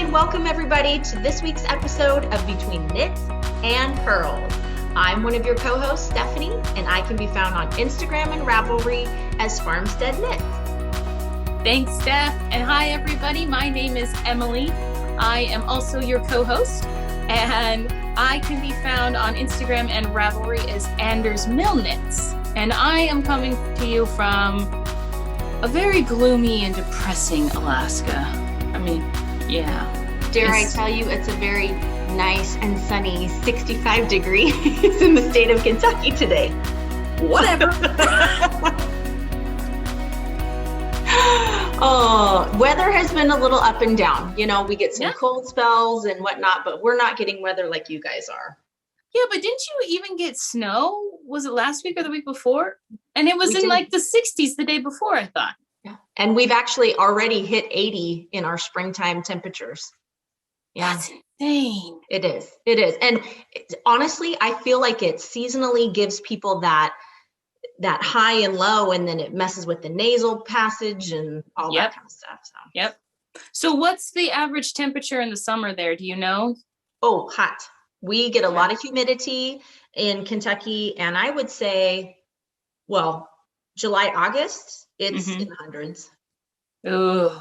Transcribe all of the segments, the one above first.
and welcome everybody to this week's episode of Between Knits and Pearls. I'm one of your co-hosts, Stephanie, and I can be found on Instagram and Ravelry as Farmstead Knits. Thanks, Steph. And hi, everybody. My name is Emily. I am also your co-host, and I can be found on Instagram and Ravelry as Anders Mill Knits. And I am coming to you from a very gloomy and depressing Alaska. I mean, yeah. Dare I tell you, it's a very nice and sunny 65 degrees in the state of Kentucky today. Whatever. Oh, weather has been a little up and down. You know, we get some cold spells and whatnot, but we're not getting weather like you guys are. Yeah, but didn't you even get snow? Was it last week or the week before? And it was like the 60s the day before, I thought. Yeah. And we've actually already hit 80 in our springtime temperatures. Yeah. That's insane. It is. It is. And honestly, I feel like it seasonally gives people that high and low, and then it messes with the nasal passage and all that kind of stuff. So. Yep. So what's the average temperature in the summer there? Do you know? Oh, hot. We get a lot of humidity in Kentucky, and I would say, well, July, August, it's in the hundreds. Ooh.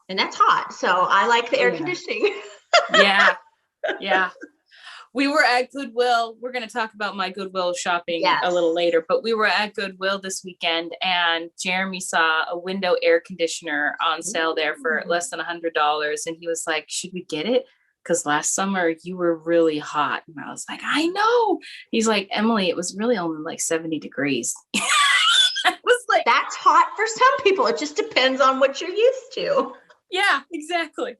And that's hot. So I like the air conditioning. Yeah. We were at Goodwill. We're going to talk about my Goodwill shopping a little later, but we were at Goodwill this weekend, and Jeremy saw a window air conditioner on sale there for less than $100. And he was like, should we get it? Because last summer you were really hot. And I was like, I know. He's like, Emily, it was really only like 70 degrees. I was like, that's hot for some people. It just depends on what you're used to. Yeah, exactly.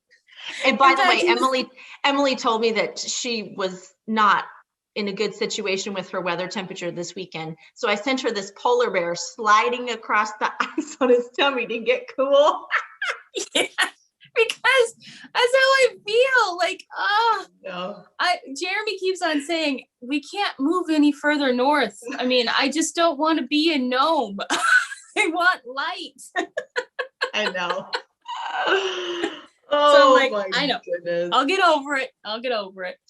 And by the way, Emily told me that she was not in a good situation with her weather temperature this weekend. So I sent her this polar bear sliding across the ice on his tummy to get cool. Yeah. Because that's how I feel. Like, Jeremy keeps on saying, we can't move any further north. I mean, I just don't want to be in Nome. I want light. I know. So I'm like, I know. Goodness. I'll get over it.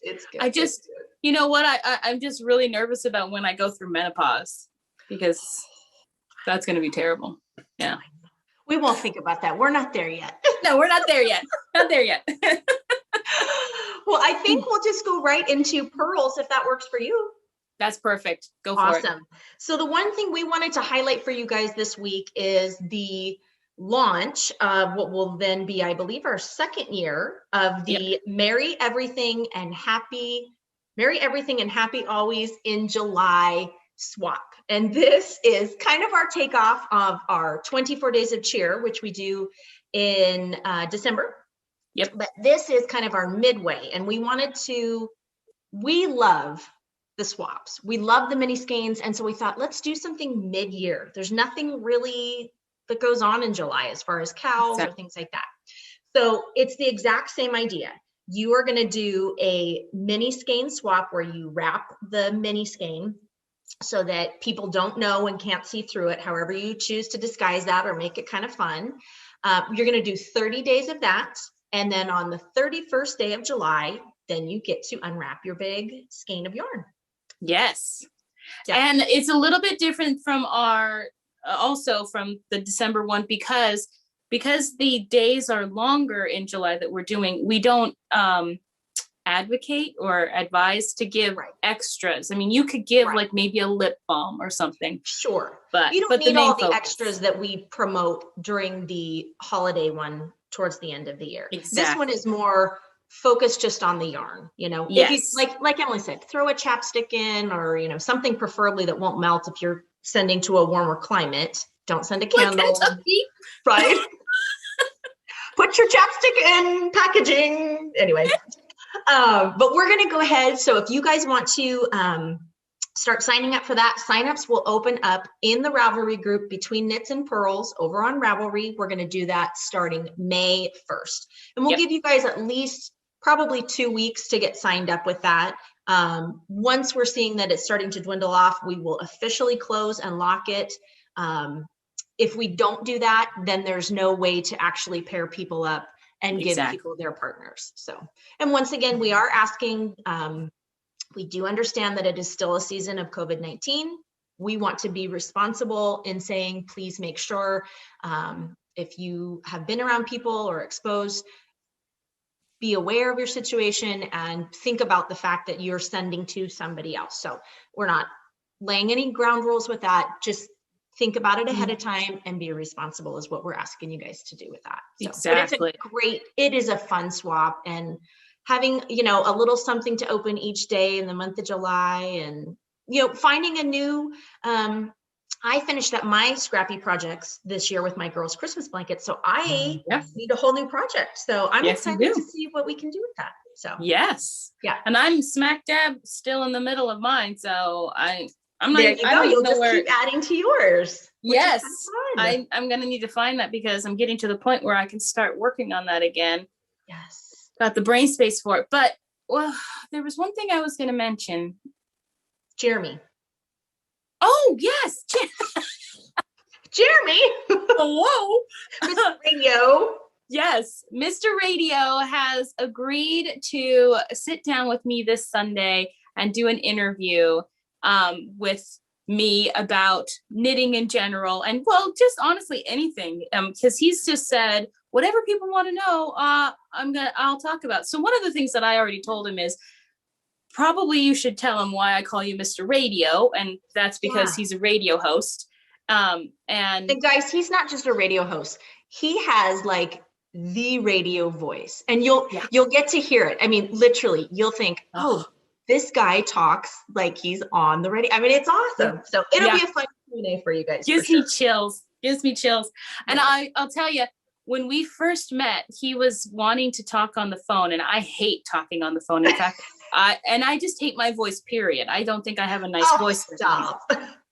It's good. I just, you know what? I'm just really nervous about when I go through menopause, because that's going to be terrible. Yeah. We won't think about that. We're not there yet. No, we're not there yet. Not there yet. Well, I think we'll just go right into pearls if that works for you. That's perfect. Go for it. Awesome. So the one thing we wanted to highlight for you guys this week is the launch of what will then be, I believe, our second year of the Merry Everything and Happy Always in July swap. And this is kind of our takeoff of our 24 Days of Cheer, which we do in December. Yep. But this is kind of our midway. And we love the swaps. We love the mini skeins. And so we thought, let's do something mid-year. There's nothing really that goes on in July as far as cows or things like that. So it's the exact same idea. You are going to do a mini skein swap where you wrap the mini skein so that people don't know and can't see through it, however you choose to disguise that or make it kind of fun. You're going to do 30 days of that. And then on the 31st day of July, then you get to unwrap your big skein of yarn. Yes. Yeah. And it's a little bit different from also from the December one, because the days are longer in July that we're doing, we don't advocate or advise to give extras. I mean, you could give like maybe a lip balm or something. Sure. But you don't need all the extras that we promote during the holiday one towards the end of the year. Exactly. This one is more focused just on the yarn, you know. Yes. If you, like Emily said, throw a chapstick in, or, you know, something preferably that won't melt if you're sending to a warmer climate. Don't send a candle. Right? Put your chapstick in packaging. Anyway. But we're going to go ahead. So if you guys want to start signing up for that, signups will open up in the Ravelry group Between Knits and Pearls over on Ravelry. We're going to do that starting May 1st. And we'll give you guys at least probably 2 weeks to get signed up with that. Once we're seeing that it's starting to dwindle off, we will officially close and lock it. If we don't do that, then there's no way to actually pair people up and give people their partners. So, and once again, we are asking, we do understand that it is still a season of COVID-19. We want to be responsible in saying, please make sure if you have been around people or exposed, be aware of your situation and think about the fact that you're sending to somebody else. So we're not laying any ground rules with that. Just think about it ahead of time and be responsible is what we're asking you guys to do with that. So, exactly. It is a fun swap, and having, a little something to open each day in the month of July, and, finding a new, I finished up my scrappy projects this year with my girls' Christmas blankets. So I need a whole new project. So I'm excited to see what we can do with that. So yes. Yeah. And I'm smack dab still in the middle of mine. So I'm there you go. You'll just keep adding to yours. Yes. I'm going to need to find that because I'm getting to the point where I can start working on that again. Yes. Got the brain space for it. But there was one thing I was going to mention. Jeremy. Oh, yes. Jeremy. Hello. Mr. Radio. Yes. Mr. Radio has agreed to sit down with me this Sunday and do an interview with me about knitting in general. And just honestly anything. Because he's just said, whatever people want to know, I'll talk about. So one of the things that I already told him is, probably you should tell him why I call you Mr. Radio. And that's because he's a radio host. And guys, he's not just a radio host. He has like the radio voice, and you'll get to hear it. I mean, literally you'll think, oh, this guy talks like he's on the radio. I mean, it's awesome. So it'll be a fun Q&A for you guys. Gives me chills. And I'll tell you, when we first met, he was wanting to talk on the phone, and I hate talking on the phone. In fact, I just hate my voice, period. I don't think I have a nice voice. Stop.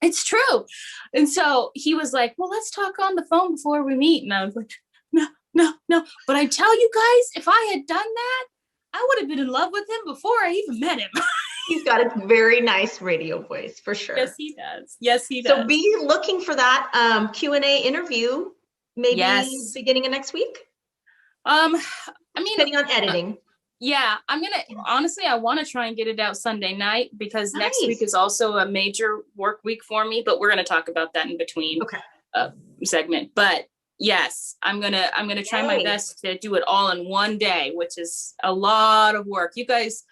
It's true. And so he was like, well, let's talk on the phone before we meet. And I was like, no. But I tell you guys, if I had done that, I would have been in love with him before I even met him. He's got a very nice radio voice, for sure. Yes, he does. So be looking for that Q&A interview, maybe beginning of next week. I mean, depending on editing. Yeah, I want to try and get it out Sunday night because next week is also a major work week for me, but we're going to talk about that in between segment. But yes, I'm going to try my best to do it all in one day, which is a lot of work. You guys.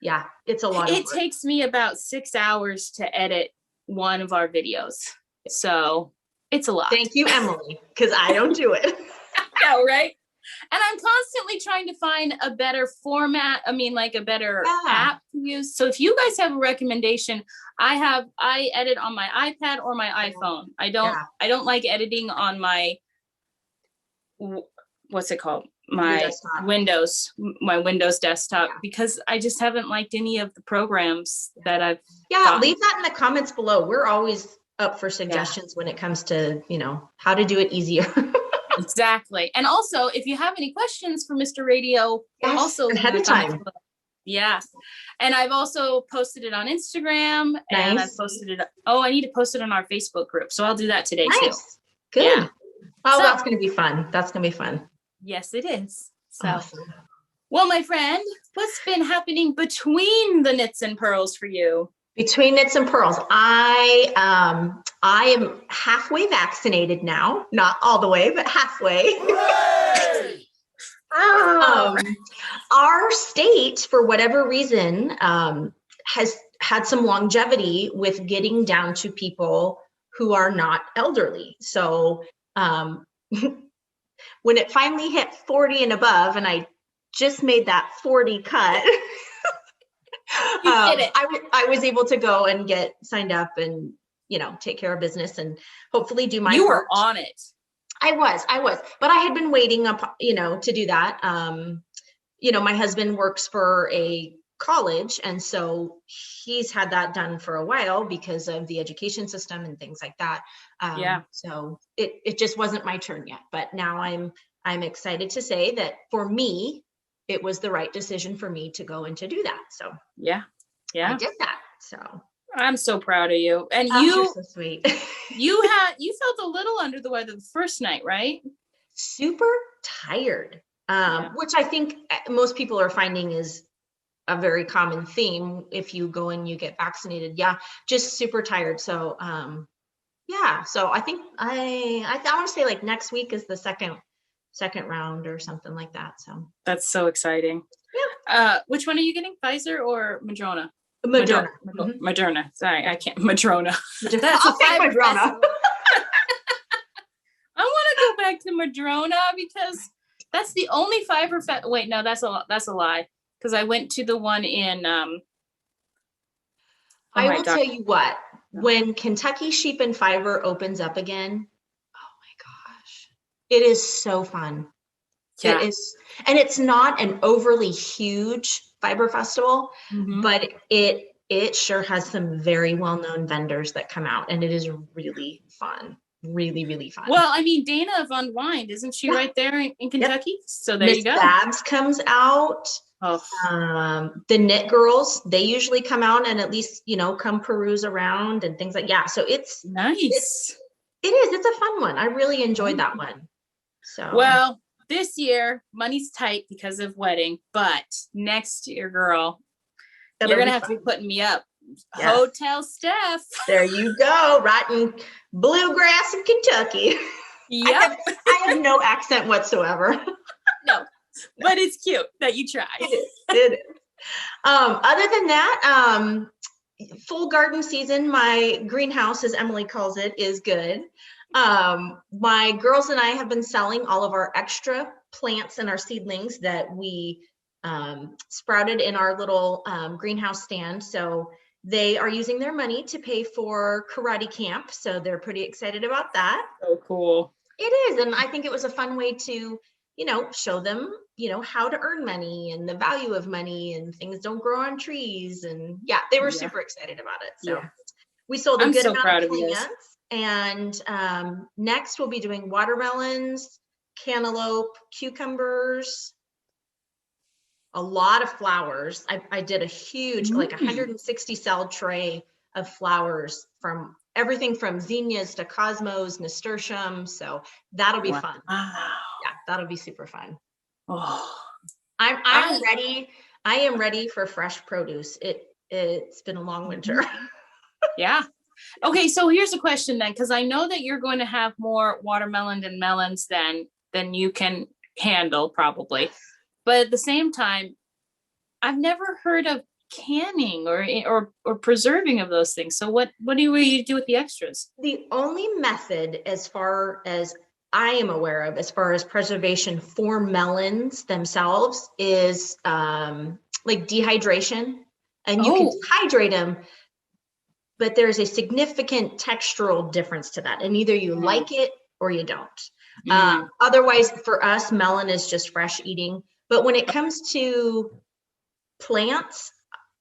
Yeah, it's a lot of work. It takes me about 6 hours to edit one of our videos. So it's a lot. Thank you, Emily, because I don't do it. Yeah, right? And I'm constantly trying to find a better format. I mean, like a better app to use. So if you guys have a recommendation, I edit on my iPad or my iPhone. I don't like editing on my, what's it called? My Windows desktop, because I just haven't liked any of the programs that I've gotten. Leave that in the comments below. We're always up for suggestions when it comes to, how to do it easier. Exactly. And also, if you have any questions for Mr. Radio, also ahead of time. Yeah. And I've also posted it on Instagram and I've posted it. Oh, I need to post it on our Facebook group. So I'll do that today too. Good. Yeah. Oh, that's going to be fun. That's going to be fun. Yes, it is. So, well, my friend, what's been happening between the knits and pearls for you? Between knits and pearls, I am halfway vaccinated now. Not all the way, but halfway. Our state, for whatever reason, has had some longevity with getting down to people who are not elderly. So when it finally hit 40 and above, and I just made that 40 cut, I was able to go and get signed up and, take care of business and hopefully do my part. You were on it. I was, but I had been waiting up, to do that. My husband works for a college, and so he's had that done for a while because of the education system and things like that. So it just wasn't my turn yet, but now I'm excited to say that for me, it was the right decision for me to go and to do that. So yeah, I did that. So I'm so proud of you. And you're so sweet. you felt a little under the weather the first night, right? Super tired. which I think most people are finding is a very common theme. If you go and you get vaccinated, just super tired. So, so I think I want to say like next week is the second round or something like that. So that's so exciting. Yeah. Which one are you getting? Pfizer or Moderna? Moderna. Moderna. Sorry, I can't. Moderna. That's I'll take Moderna. I want to go back to Moderna because that's the only fiber. Wait, no, that's a lie. Because I went to the one in. I will tell you what. When Kentucky Sheep and Fiber opens up again, oh my gosh, it is so fun. Yeah. It is, and it's not an overly huge fiber festival, but it sure has some very well-known vendors that come out, and it is really fun. Really, really fun. Well, I mean, Dana of Unwind, isn't she right there in Kentucky? Yep. So there you go. Babs comes out. Oh. The Knit Girls, they usually come out and at least, come peruse around and things like, so it's nice. It's a fun one. I really enjoyed that one. So, well, this year money's tight because of wedding, but next year, girl, you're going to have to be putting me up. Yes. Hotel Steph. There you go. Right in bluegrass in Kentucky. Yep. I have no accent whatsoever. No, but it's cute that you tried. It is. Other than that, full garden season, my greenhouse, as Emily calls it, is good. My girls and I have been selling all of our extra plants and our seedlings that we sprouted in our little greenhouse stand. So they are using their money to pay for karate camp. So they're pretty excited about that. Oh, cool. It is. And I think it was a fun way to, show them, how to earn money and the value of money, and things don't grow on trees. And they were super excited about it. So we sold a good amount of plants. And next we'll be doing watermelons, cantaloupe, cucumbers, a lot of flowers. I did a huge, like 160 cell tray of flowers, from everything from zinnias to cosmos, nasturtium. So that'll be fun. Yeah, that'll be super fun. Oh, I'm ready. I am ready for fresh produce. It's been a long winter. Yeah. Okay, so here's a question then, because I know that you're going to have more watermelon and melons than you can handle probably. But at the same time, I've never heard of canning or preserving of those things. So what do you do with the extras? The only method, as far as I am aware of, as far as preservation for melons themselves, is like dehydration. And you can dehydrate them, but there's a significant textural difference to that. And either you like it or you don't. Otherwise, for us, melon is just fresh eating. But when it comes to plants,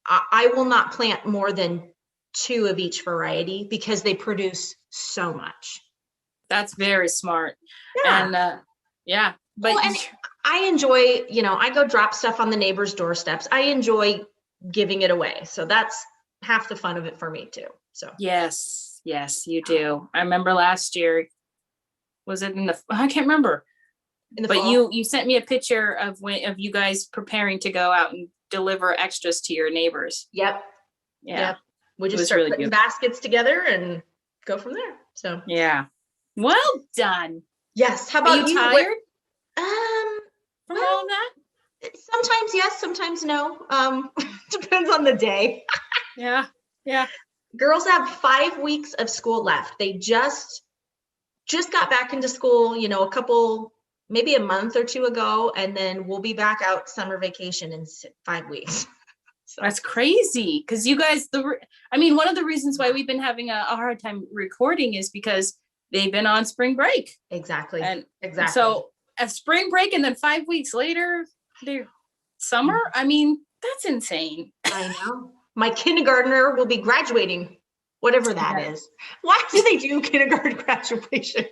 I will not plant more than 2 of each variety because they produce so much. That's very smart. Yeah. And but and I enjoy, I go drop stuff on the neighbors' doorsteps. I enjoy giving it away. So that's half the fun of it for me too. So yes, you do. I remember last year, was it I can't remember. But fall. You sent me a picture of you guys preparing to go out and deliver extras to your neighbors. Yep. Yeah. Yep. We just start putting baskets together and go from there. So yeah. Well done. Yes. How about you? Tired? From all of that? Sometimes yes, sometimes no. Depends on the day. Yeah. Girls have 5 weeks of school left. They just got back into school, maybe a month or 2 ago, and then we'll be back out summer vacation in 5 weeks. So. That's crazy, because you guys, one of the reasons why we've been having a hard time recording is because they've been on spring break. Exactly. So a spring break and then 5 weeks later, they're summer. That's insane. I know. My kindergartner will be graduating, whatever that is. Why do they do kindergarten graduation?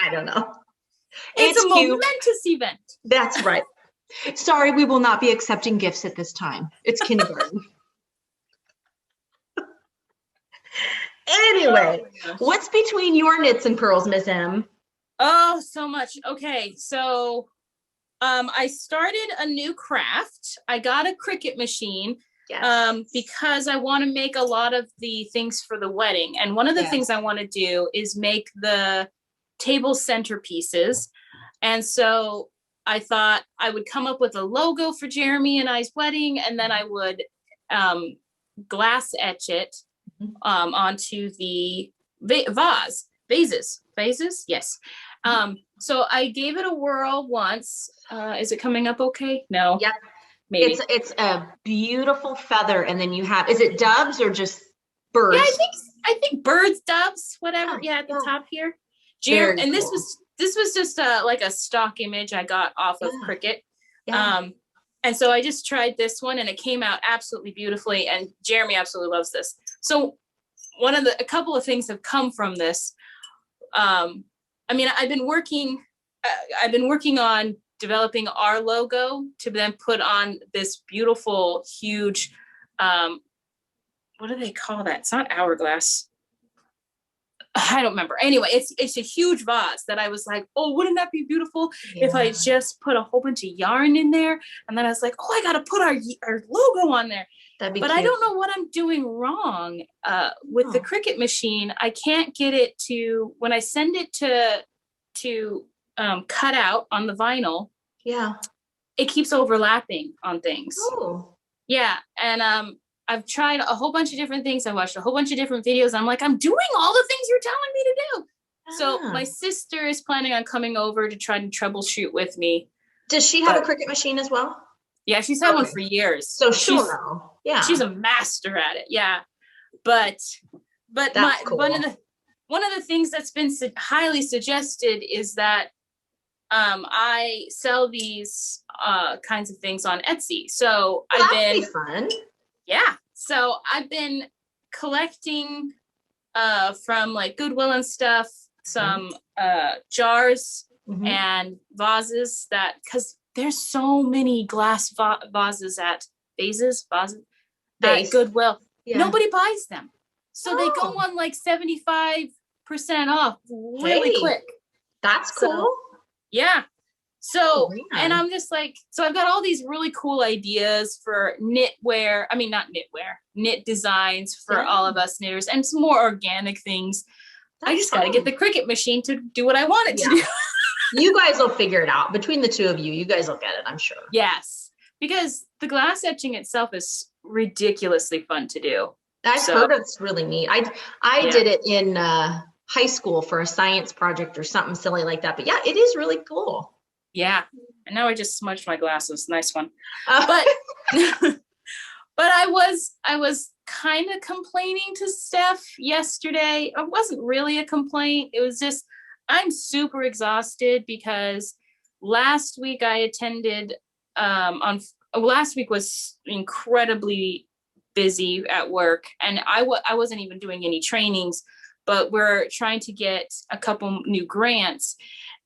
I don't know. It's a momentous event. That's right. Sorry, we will not be accepting gifts at this time. It's kindergarten. Anyway, what's between your knits and pearls, Miss M? Oh, so much. Okay, so I started a new craft. I got a Cricut machine. Yes. Because I want to make a lot of the things for the wedding. And one of the things I want to do is make the table centerpieces. And so I thought I would come up with a logo for Jeremy and I's wedding, and then I would glass etch it onto the vases. Yes. So I gave it a whirl once. Is it coming up okay? No. Yep. Maybe. It's a beautiful feather, and then you have, is it doves or just birds? Yeah, I think birds, doves, whatever. Yeah, at the top here. And this was just like a stock image I got off of Cricut. Yeah. And so I just tried this one, and it came out absolutely beautifully, and Jeremy absolutely loves this. So a couple of things have come from this. I mean, I've been working on developing our logo to then put on this beautiful, huge, what do they call that? It's not hourglass. I don't remember. Anyway, it's a huge vase that I was like, oh, wouldn't that be beautiful if I just put a whole bunch of yarn in there? And then I was like, oh, I got to put our logo on there. But cute. I don't know what I'm doing wrong with the Cricut machine. I can't get it to, when I send it to cut out on the vinyl, it keeps overlapping on things. Yeah. And I've tried a whole bunch of different things. I watched a whole bunch of different videos. I'm like, I'm doing all the things you're telling me to do. So my sister is planning on coming over to try to troubleshoot with me. Does she have a Cricut machine as well? Yeah, she's had one for years. So she'll know. Yeah. She's a master at it. Yeah. But cool. one of the things that's been highly suggested is that I sell these kinds of things on Etsy. So that'd be fun. Yeah. So I've been collecting from like Goodwill and stuff, some jars and vases because there's so many glass vases at Goodwill. Yeah. Nobody buys them. So they go on like 75% off really quick. That's cool. Yeah. So, and I'm just like, so I've got all these really cool ideas for knit designs for all of us knitters and some more organic things. I just got to get the Cricut machine to do what I want it to do. You guys will figure it out. Between the two of you, you guys will get it, I'm sure. Yes. Because the glass etching itself is ridiculously fun to do. I've heard it's really neat. I did it in high school for a science project or something silly like that. But yeah, it is really cool. Yeah. And now I just smudged my glasses. Nice one. But I was kind of complaining to Steph yesterday. It wasn't really a complaint. It was just, I'm super exhausted because last week I attended last week was incredibly busy at work, and I wasn't even doing any trainings, but we're trying to get a couple new grants.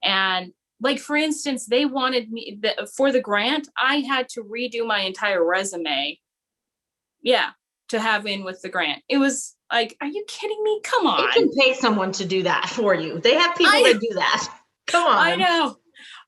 And like, for instance, they wanted me for the grant, I had to redo my entire resume. Yeah. To have in with the grant. It was like, are you kidding me? Come on. You can pay someone to do that for you. They have people that do that. Come on. I know.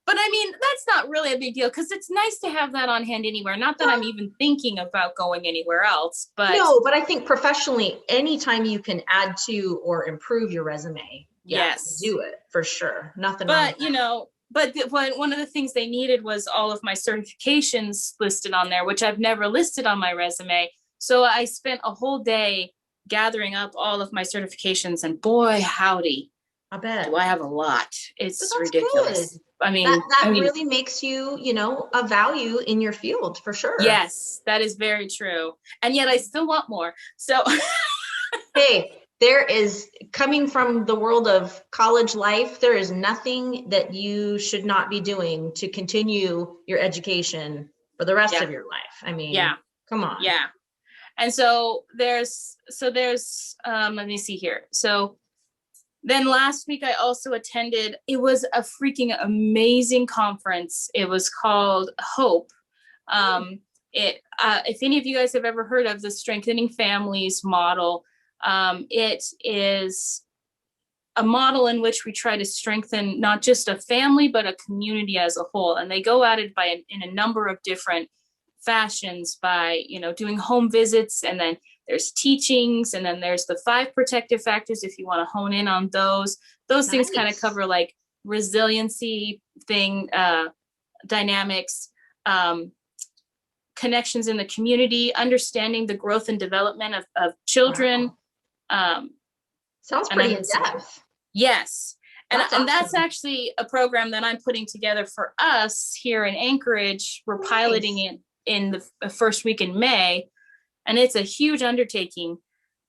But I mean, that's not really a big deal because it's nice to have that on hand anywhere. Not that I'm even thinking about going anywhere else, but no, but I think professionally, anytime you can add to or improve your resume, do it for sure. Nothing wrong with that. But one of the things they needed was all of my certifications listed on there, which I've never listed on my resume. So I spent a whole day gathering up all of my certifications, and boy, howdy, I bet do I have a lot. It's ridiculous. Good. I mean, that really makes you, a value in your field for sure. Yes, that is very true. And yet I still want more. So hey, there is, coming from the world of college life, there is nothing that you should not be doing to continue your education for the rest of your life. I mean, come on. Yeah. And so there's let me see here. So then last week I also attended, it was a freaking amazing conference. It was called Hope. If any of you guys have ever heard of the Strengthening Families model, it is a model in which we try to strengthen not just a family, but a community as a whole. And they go at it in a number of different fashions by, doing home visits, and then there's teachings, and then there's the 5 protective factors if you want to hone in on those. Those things kind of cover like resiliency dynamics, connections in the community, understanding the growth and development of children. Wow. Sounds pretty in depth. Yes. And that's actually a program that I'm putting together for us here in Anchorage. We're piloting it in the first week in May, and it's a huge undertaking.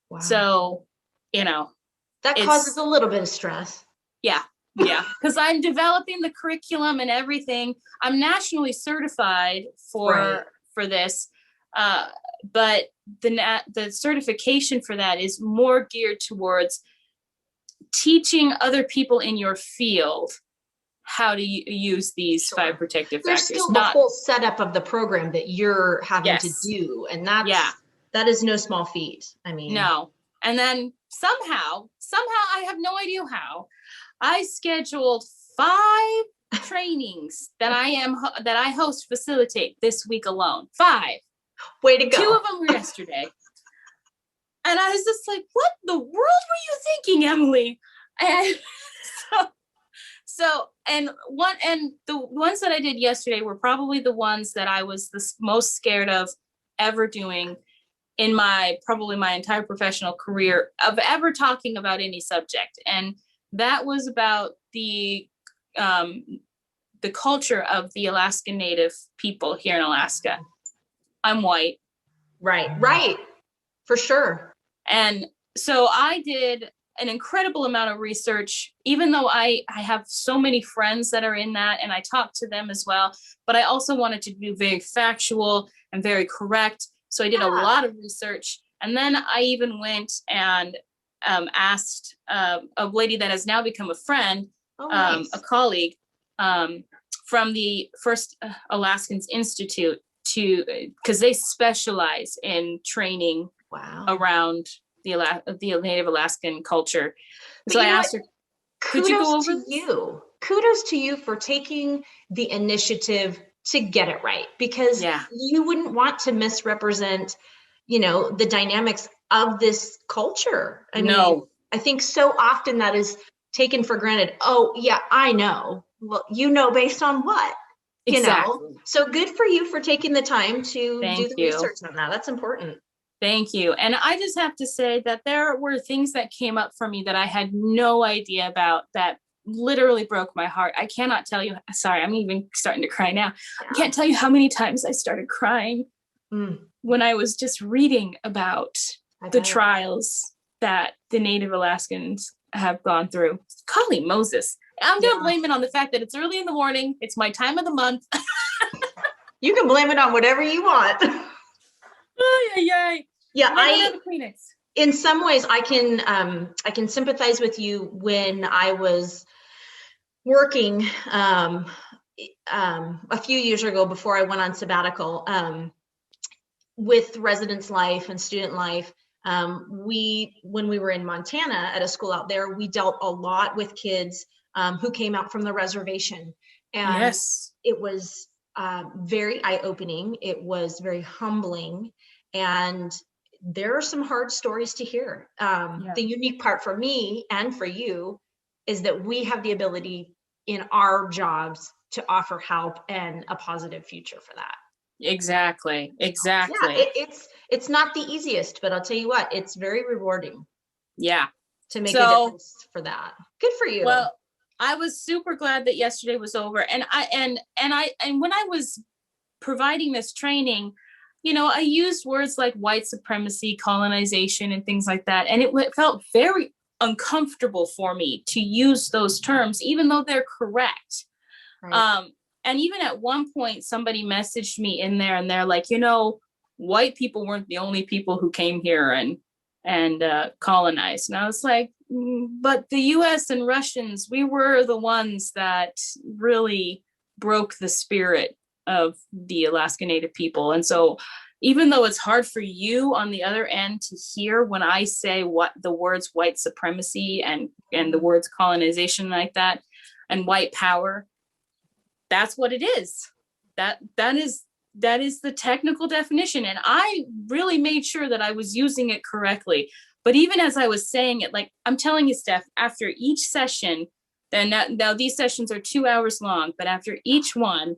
Wow. So, that causes a little bit of stress. Yeah. Yeah. Because I'm developing the curriculum and everything. I'm nationally certified for this. But the certification for that is more geared towards teaching other people in your field how to use these 5 protective factors. There's still the whole setup of the program that you're having to do. And that is no small feat. I mean, no. And then somehow I have no idea how, I scheduled 5 trainings that I facilitate this week alone. 5. Way to go. 2 of them were yesterday. And I was just like, what the world were you thinking, Emily? And the ones that I did yesterday were probably the ones that I was the most scared of ever doing in my entire professional career, of ever talking about any subject. And that was about the culture of the Alaskan Native people here in Alaska. I'm white. Right. For sure. And so I did an incredible amount of research, even though I have so many friends that are in that, and I talk to them as well, but I also wanted to be very factual and very correct. So I did a lot of research. And then I even went and asked a lady that has now become a friend, a colleague from the First Alaskans Institute, because they specialize in training around the Native Alaskan culture. So I asked her, could you go over? Kudos to you for taking the initiative to get it right, because you wouldn't want to misrepresent, the dynamics of this culture. I mean, I think so often that is taken for granted. Oh yeah, I know. Well, based on what? Exactly. So good for you for taking the time to do the research on that. That's important. Thank you. And I just have to say that there were things that came up for me that I had no idea about, that literally broke my heart. I cannot tell you. Sorry, I'm even starting to cry now. I can't tell you how many times I started crying when I was just reading about the trials that the Native Alaskans have gone through. Golly Moses. I'm going to blame it on the fact that it's early in the morning. It's my time of the month. You can blame it on whatever you want. Yeah, in some ways I can sympathize with you. When I was working a few years ago, before I went on sabbatical, with residence life and student life, when we were in Montana at a school out there, we dealt a lot with kids who came out from the reservation, and it was very eye-opening. It was very humbling, and there are some hard stories to hear. The unique part for me and for you is that we have the ability in our jobs to offer help and a positive future for that. Exactly. Yeah, it's not the easiest, but I'll tell you what, it's very rewarding. Yeah. To make a difference for that. Good for you. Well, I was super glad that yesterday was over. And when I was providing this training, I used words like white supremacy, colonization, and things like that. And it felt very uncomfortable for me to use those terms, even though they're correct. Right. And even at one point, somebody messaged me in there, and they're like, white people weren't the only people who came here and colonized. And I was like, but the US and Russians, we were the ones that really broke the spirit of the Alaska Native people. And so, even though it's hard for you on the other end to hear when I say what the words white supremacy and the words colonization like that and white power, that's what it is. That is the technical definition. And I really made sure that I was using it correctly. But even as I was saying it, like I'm telling you, Steph, after each session, then now these sessions are 2 hours long, but after each one,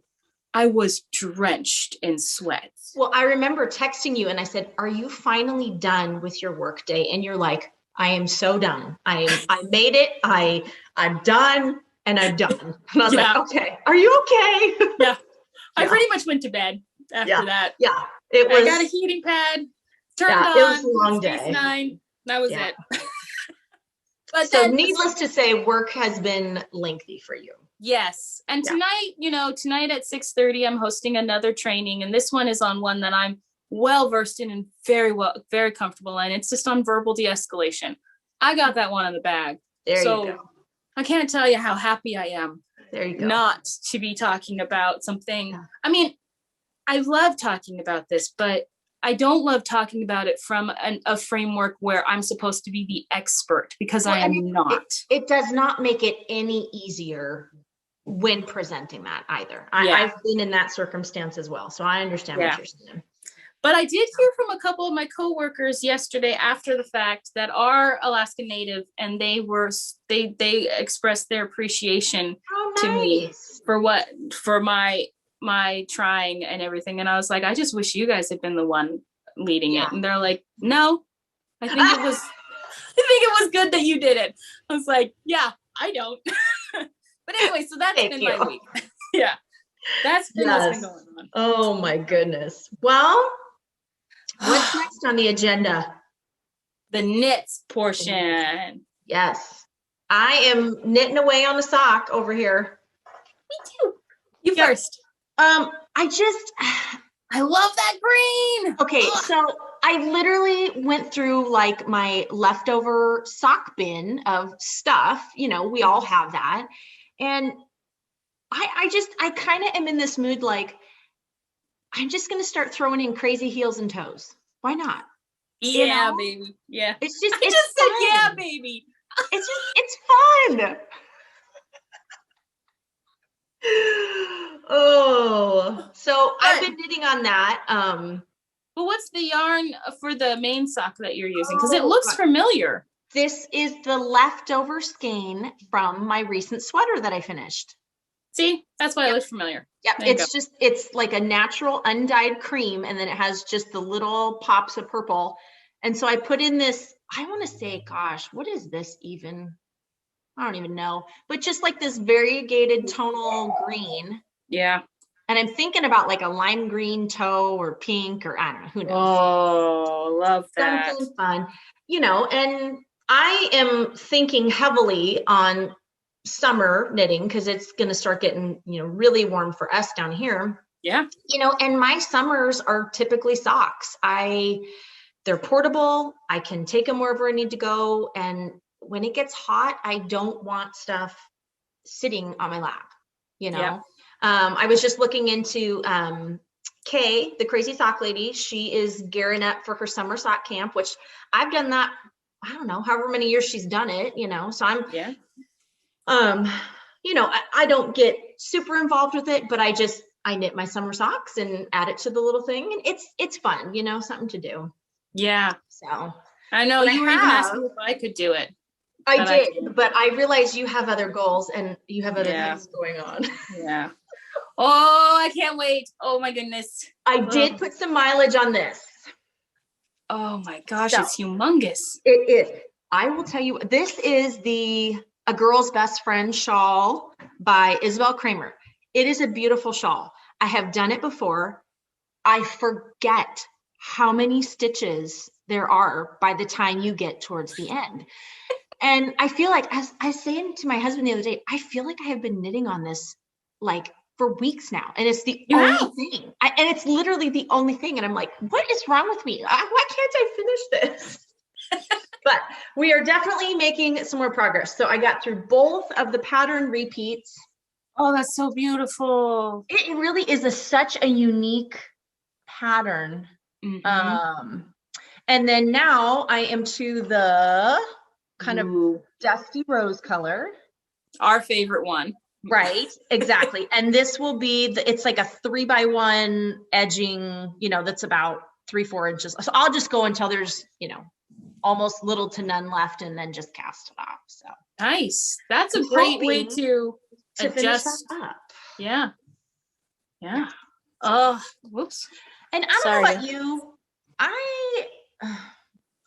I was drenched in sweat. Well, I remember texting you and I said, "Are you finally done with your work day?" And you're like, "I am so done. I made it. I'm done and I'm done." And I was like, "Okay, are you okay?" Yeah. I pretty much went to bed after that. Yeah. I got a heating pad, turned on. It was a long day. 9. That was it. But so needless to say, work has been lengthy for you. Yes. And tonight, tonight at 6:30, I'm hosting another training. And this one is on one that I'm well versed in and very comfortable in. It's just on verbal de-escalation. I got that one in the bag. There you go. I can't tell you how happy I am. There you go. Not to be talking about something. Yeah. I mean, I love talking about this, but I don't love talking about it from a framework where I'm supposed to be the expert, because I am not. It does not make it any easier when presenting that either. I've been in that circumstance as well, so I understand what you're saying. But I did hear from a couple of my coworkers yesterday after the fact that are Alaska Native, and they expressed their appreciation to me for my trying and everything. And I was like, I just wish you guys had been the one leading it. And they're like, no, I think it was good that you did it. I was like, yeah, I don't. But anyway, so that's been my week. Yeah. That's been what's been going on. Oh my goodness. Well, what's next on the agenda? The knits portion. Yes. I am knitting away on a sock over here. Me too. You first. I love that green. Okay, so I literally went through like my leftover sock bin of stuff. We all have that. And I kind of am in this mood, like, I'm just going to start throwing in crazy heels and toes. Why not? Yeah, baby. Yeah. It's just, I just said, yeah, baby. It's fun. Oh, so I've been knitting on that. But what's the yarn for the main sock that you're using? Because it looks familiar. This is the leftover skein from my recent sweater that I finished. See, that's why it looks familiar. Yep, it's like a natural undyed cream, and then it has just the little pops of purple. And so I put in this, I want to say, gosh, what is this even? I don't even know, but just like this variegated tonal green. Yeah. And I'm thinking about like a lime green toe or pink, or I don't know, who knows. Oh, love that. Something fun, and I am thinking heavily on summer knitting because it's going to start getting, really warm for us down here. Yeah. And my summers are typically socks. They're portable. I can take them wherever I need to go. And when it gets hot, I don't want stuff sitting on my lap, Yeah. I was just looking into Kay, the crazy sock lady. She is gearing up for her summer sock camp, which I've done that, I don't know, however many years she's done it, so I'm, I don't get super involved with it, but I knit my summer socks and add it to the little thing. And it's fun, something to do. Yeah. So I know you were even asking if I could do it. I did, but I realize you have other goals and you have other things going on. Yeah. Oh, I can't wait. Oh my goodness. I did put some mileage on this. Oh my gosh, it's humongous. It is. I will tell you, this is A Girl's Best Friend shawl by Isabel Kramer. It is a beautiful shawl. I have done it before. I forget how many stitches there are by the time you get towards the end. And I feel like, as I was saying to my husband the other day, I feel like I have been knitting on this like for weeks now. And it's the only thing. And it's literally the only thing. And I'm like, what is wrong with me? Why can't I finish this? But we are definitely making some more progress. So I got through both of the pattern repeats. Oh, that's so beautiful. It really is such a unique pattern. And then now I am to the kind of dusty rose color. Our favorite one. Right, exactly. And this will be, it's like a 3x1 edging, that's about 3-4 inches. So I'll just go until there's, almost little to none left and then just cast it off. So nice. That's a great way to adjust. Up. Yeah. Oh, whoops. And I don't know about you. I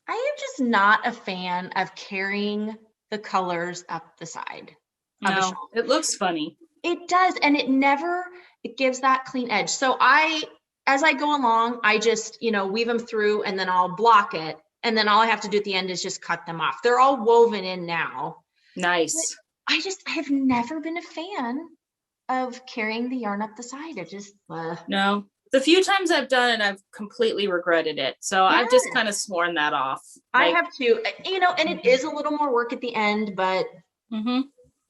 am just not a fan of carrying the colors up the side. No, it looks funny. It does. And it gives that clean edge. So as I go along, I just, weave them through and then I'll block it. And then all I have to do at the end is just cut them off. They're all woven in now. Nice. I have never been a fan of carrying the yarn up the side. It just, no. The few times I've done it, I've completely regretted it. So I've just kind of sworn that off. I have too, and it is a little more work at the end, but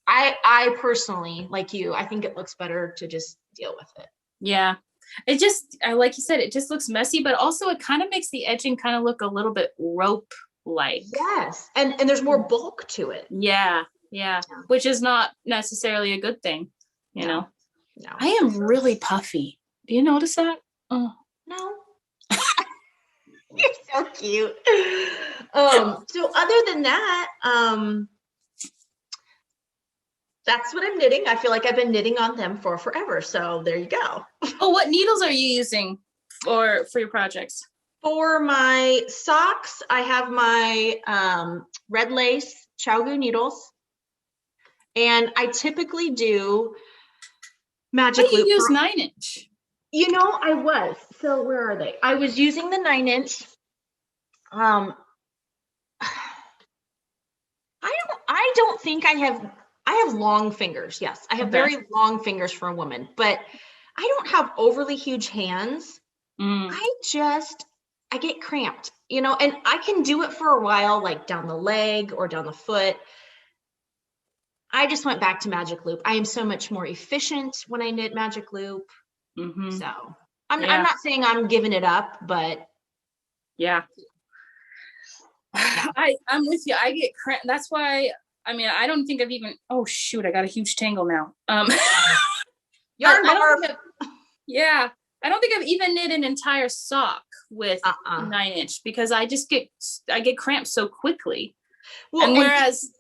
I personally, like you, I think it looks better to just deal with it. Yeah. It just, like you said, it just looks messy, but also it kind of makes the edging kind of look a little bit rope-like. Yes. And there's more bulk to it. Yeah. Which is not necessarily a good thing, No. I am really puffy. Do you notice that? Oh. No. You're so cute. So other than that, that's what I'm knitting. I feel like I've been knitting on them for forever. So there you go. Oh, what needles are you using for your projects? For my socks, I have my red lace Chaogu needles. And I typically do magic loop. You use 9-inch. I was. So where are they? I was using the 9-inch. I don't think I have long fingers. Yes, I have very long fingers for a woman, but I don't have overly huge hands. I get cramped, and I can do it for a while, like down the leg or down the foot. I just went back to magic loop. I am so much more efficient when I knit magic loop. So I'm not saying I'm giving it up, but yeah. I'm with you. I get cramped. That's why. I don't think I've even. Oh shoot! I got a huge tangle now. Yarn barf. I don't think I've even knit an entire sock with 9-inch because I get cramped so quickly. Well, and whereas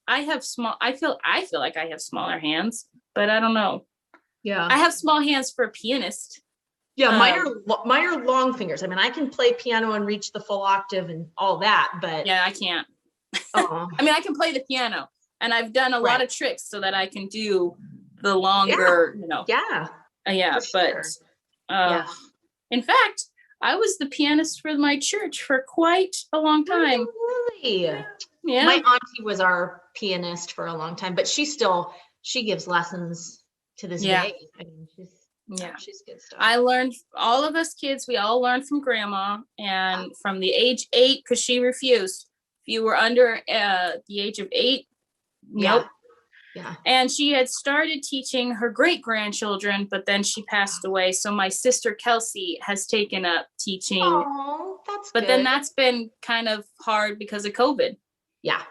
I have I feel like I have smaller hands, but I don't know. Yeah, I have small hands for a pianist. Yeah, mine are long fingers. I can play piano and reach the full octave and all that, but yeah, I can't. I can play the piano, and I've done a lot of tricks so that I can do the longer, in fact, I was the pianist for my church for quite a long time. Really? Yeah. My auntie was our pianist for a long time, but she gives lessons to this day. She's good stuff. I learned, all of us kids, we all learned from grandma, and from the age 8, because she refused. If you were under the age of 8, nope. Yeah. And she had started teaching her great-grandchildren, but then she passed away. So my sister Kelsey has taken up teaching. Oh, that's good. But then that's been kind of hard because of COVID. Yeah.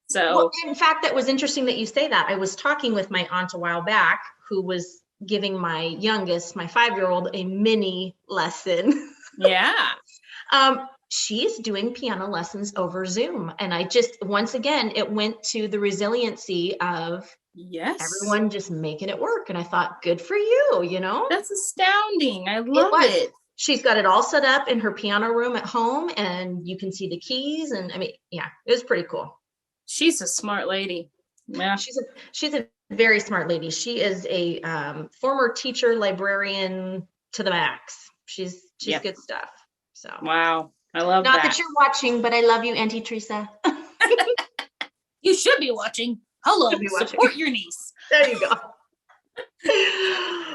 So in fact, that was interesting that you say that. I was talking with my aunt a while back who was giving my youngest, my 5-year-old, a mini lesson. Yeah. She's doing piano lessons over Zoom. And I just, once again, it went to the resiliency of everyone just making it work. And I thought, good for you, That's astounding. I love it. She's got it all set up in her piano room at home, and you can see the keys. And it was pretty cool. She's a smart lady. Yeah. She's a very smart lady. She is a former teacher, librarian to the max. She's good stuff. So wow. I love that. Not that you're watching, but I love you, Auntie Teresa. You should be watching. Hello, support your niece. There you go.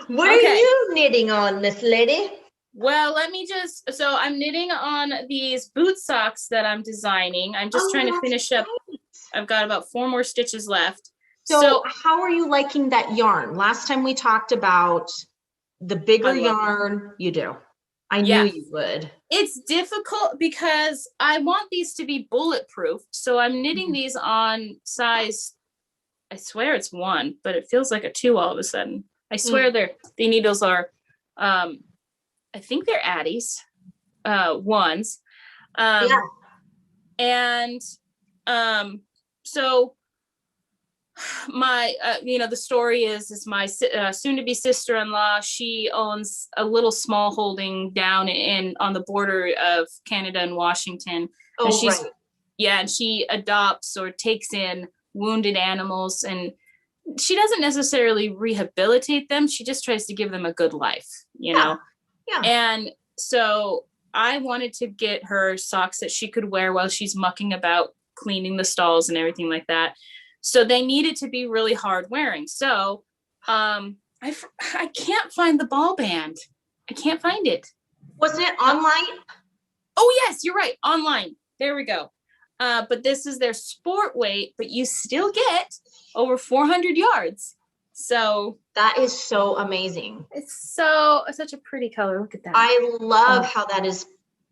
What are you knitting on, Miss Lady? Well, let me so I'm knitting on these boot socks that I'm designing. I'm just trying to finish up. I've got about 4 more stitches left. So how are you liking that yarn? Last time we talked about the bigger yarn you do. I knew you would. It's difficult because I want these to be bulletproof. So I'm knitting these on size, I swear it's 1, but it feels like a 2 all of a sudden. I swear the needles are, I think they're Addies, 1s. And so my the story is my soon-to-be sister-in-law. She owns a little small holding down on the border of Canada and Washington. And and she adopts or takes in wounded animals, and she doesn't necessarily rehabilitate them. She just tries to give them a good life, you know. And so I wanted to get her socks that she could wear while she's mucking about cleaning the stalls and everything like that. So they needed to be really hard wearing. So I can't find the ball band. I can't find it. Wasn't it online? Oh, yes, you're right. Online. There we go. But this is their sport weight, but you still get over 400 yards. So that is so amazing. It's such a pretty color. Look at that. I love how that is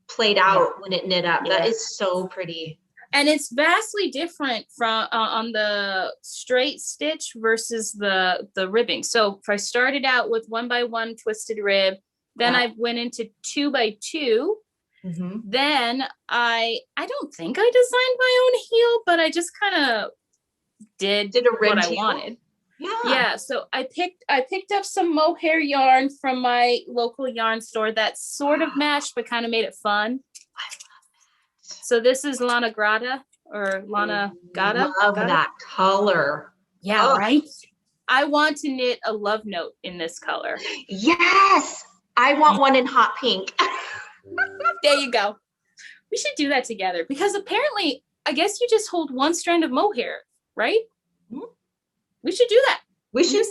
played out when it knit up. That is so pretty. And it's vastly different from on the straight stitch versus the ribbing. So if I started out with 1x1 twisted rib, then I went into 2x2. Then I don't think I designed my own heel, but I just kind of did a rib what I wanted. Yeah. So I picked up some mohair yarn from my local yarn store that sort of matched, but kind of made it fun. So this is Lana Grata or Lana Gata. Love that color. Yeah, right? I want to knit a love note in this color. Yes. I want one in hot pink. There you go. We should do that together because apparently, I guess you just hold one strand of mohair, right? We should do that. We should.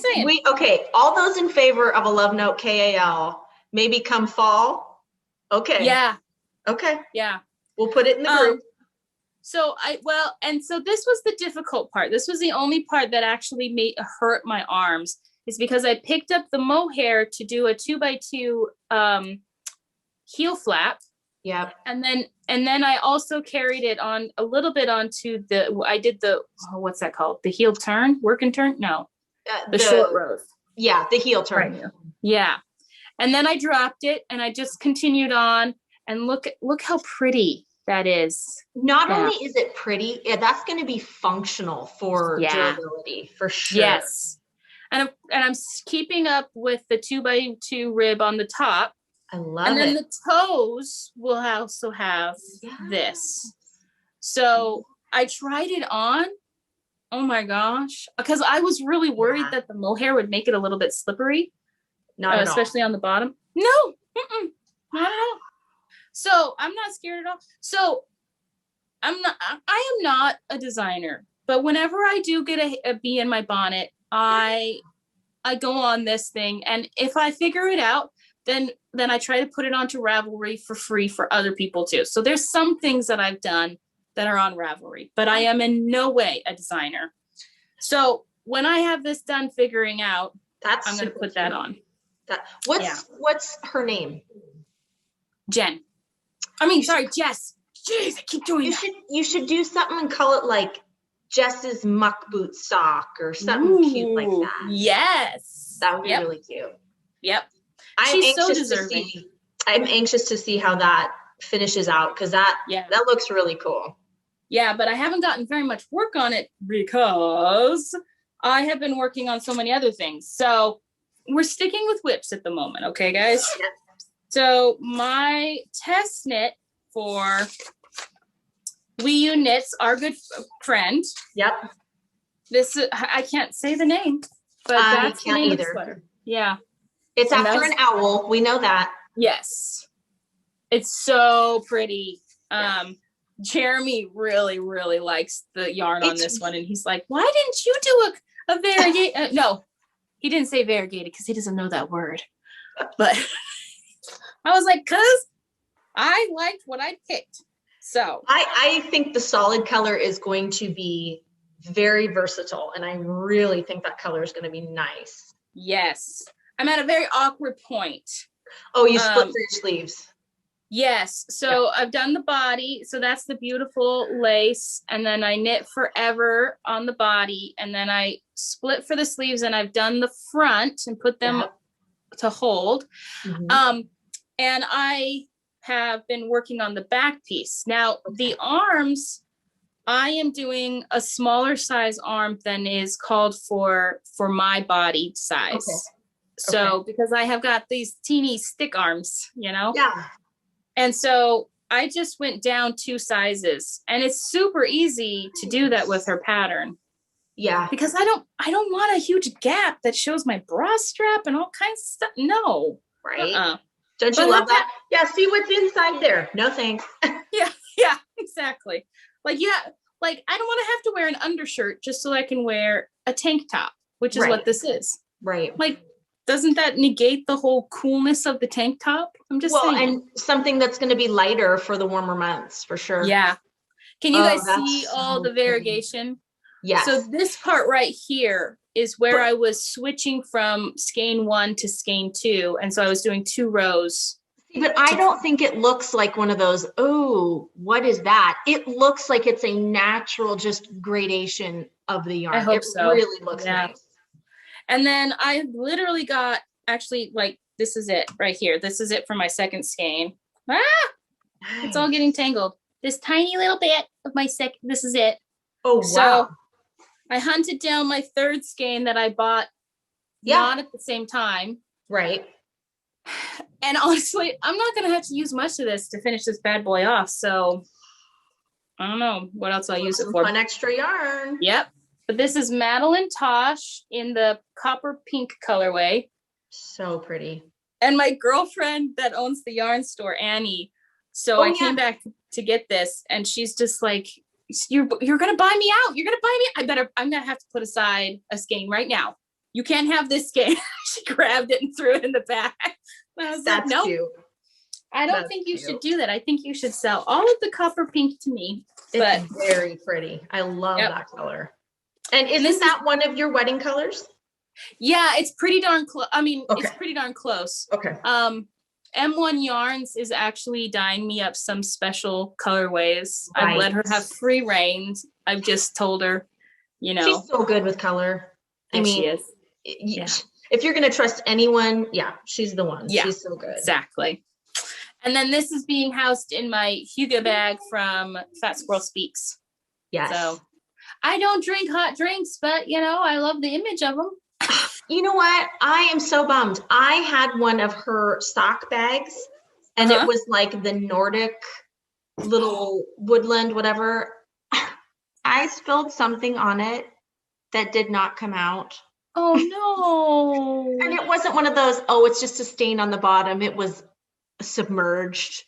Okay. All those in favor of a love note KAL, maybe come fall. Okay. Yeah. Okay. Yeah. We'll put it in the group. So this was the difficult part. This was the only part that actually hurt my arms, is because I picked up the mohair to do a 2x2 heel flap. Yeah. And then I also carried it on a little bit onto I did what's that called? The heel turn? Work and turn? No. The short rows. Yeah, the heel turn. Right. Yeah. And then I dropped it and I just continued on. And look how pretty that is. Not only is it pretty, that's going to be functional for durability, for sure. Yes. And I'm keeping up with the 2x2 rib on the top. I love it. And then the toes will also have this. So I tried it on. Oh my gosh. Because I was really worried that the mohair would make it a little bit slippery. Especially on the bottom. No. Not at all. So I'm not scared at all. So I am not a designer, but whenever I do get a bee in my bonnet, I go on this thing. And if I figure it out, then I try to put it onto Ravelry for free for other people too. So there's some things that I've done that are on Ravelry, but I am in no way a designer. So when I have this done figuring out, I'm going to put that on. What's her name? Jess. Jeez, I keep doing that. You should do something and call it like Jess's muck boot sock or something cute like that. Yes. That would be really cute. Yep. She's so deserving. I'm anxious to see how that finishes out because that looks really cool. Yeah, but I haven't gotten very much work on it because I have been working on so many other things. So we're sticking with whips at the moment. Okay, guys? So my test knit for We Knits, our good friend. Yep. This I can't say the name, but that's the name of the sweater. Yeah. It's after an owl. We know that. Yes. It's so pretty. Jeremy really, really likes the yarn on this one. And he's like, why didn't you do a variegated? No, he didn't say variegated because he doesn't know that word. But I was like, because I liked what I picked. So I think the solid color is going to be very versatile. And I really think that color is going to be nice. Yes. I'm at a very awkward point Oh, you split for your sleeves. Yes. So I've done the body. So that's the beautiful lace. And then I knit forever on the body. And then I split for the sleeves, and I've done the front and put them to hold. And I have been working on the back piece. Now, the arms, I am doing a smaller size arm than is called for my body size. So because I have got these teeny stick arms, Yeah. And so I just went down 2 sizes, and it's super easy to do that with her pattern. Yeah. Because I don't want a huge gap that shows my bra strap and all kinds of stuff. No. Right. Don't you love that? Yeah. See what's inside there. No thanks. Yeah, exactly. Like I don't want to have to wear an undershirt just so I can wear a tank top, which is what this is. Right. Like, doesn't that negate the whole coolness of the tank top? I'm just saying. And something that's going to be lighter for the warmer months, for sure. Yeah. Can you guys see all the variegation? Yes. So this part right here is where I was switching from skein 1 to skein 2. And so I was doing 2 rows. But I don't think it looks like one of those, oh, what is that? It looks like it's a natural just gradation of the yarn. I hope so. It really looks nice. And then I literally got, actually, like, this is it right here. This is it for my second skein. Nice. It's all getting tangled. This tiny little bit of my this is it. Oh, wow. So I hunted down my third skein that I bought not at the same time. Right. And honestly, I'm not going to have to use much of this to finish this bad boy off. So I don't know what else I'll use it for. Fun extra yarn. Yep. But this is Madeline Tosh in the copper pink colorway. So pretty. And my girlfriend that owns the yarn store, Annie. So I came back to get this, and she's just like, you're going to buy me out. You're going to buy me. I'm going to have to put aside a skein right now. You can't have this skein. She grabbed it and threw it in the bag. And I was like, no, cute. I don't think you should do that. I think you should sell all of the copper pink to me. It's very pretty. I love that color. And isn't that one of your wedding colors? Yeah, it's pretty darn close. I mean, it's pretty darn close. Okay. M1 Yarns is actually dyeing me up some special colorways. I've let her have free reign. I've just told her, She's so good with color. I mean, she is. If you're going to trust anyone, she's the one. Yeah, she's so good. Exactly. And then this is being housed in my Hugo bag from Fat Squirrel Speaks. Yes. So I don't drink hot drinks, but I love the image of them. You know what? I am so bummed. I had one of her stock bags, and it was like the Nordic little woodland, whatever. I spilled something on it that did not come out. Oh no. And it wasn't one of those, it's just a stain on the bottom. It was submerged.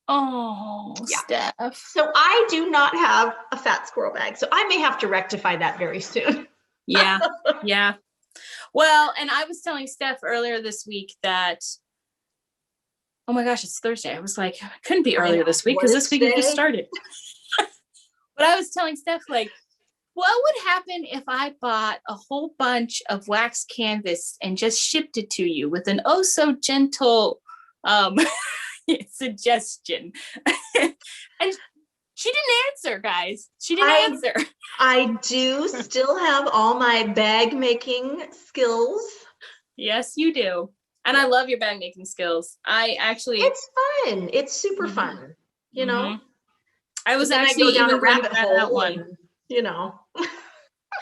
Oh, Steph. So I do not have a Fat Squirrel bag. So I may have to rectify that very soon. Yeah. Well, and I was telling Steph earlier this week that, oh my gosh, it's Thursday. I was like, it couldn't be earlier this week because this week it just started. But I was telling Steph, like, what would happen if I bought a whole bunch of wax canvas and just shipped it to you with an oh so gentle suggestion? And she didn't answer, guys. She didn't answer. I do still have all my bag making skills. Yes, you do. And I love your bag making skills. It's fun. It's super fun. I was actually down a even rabbit hole that one.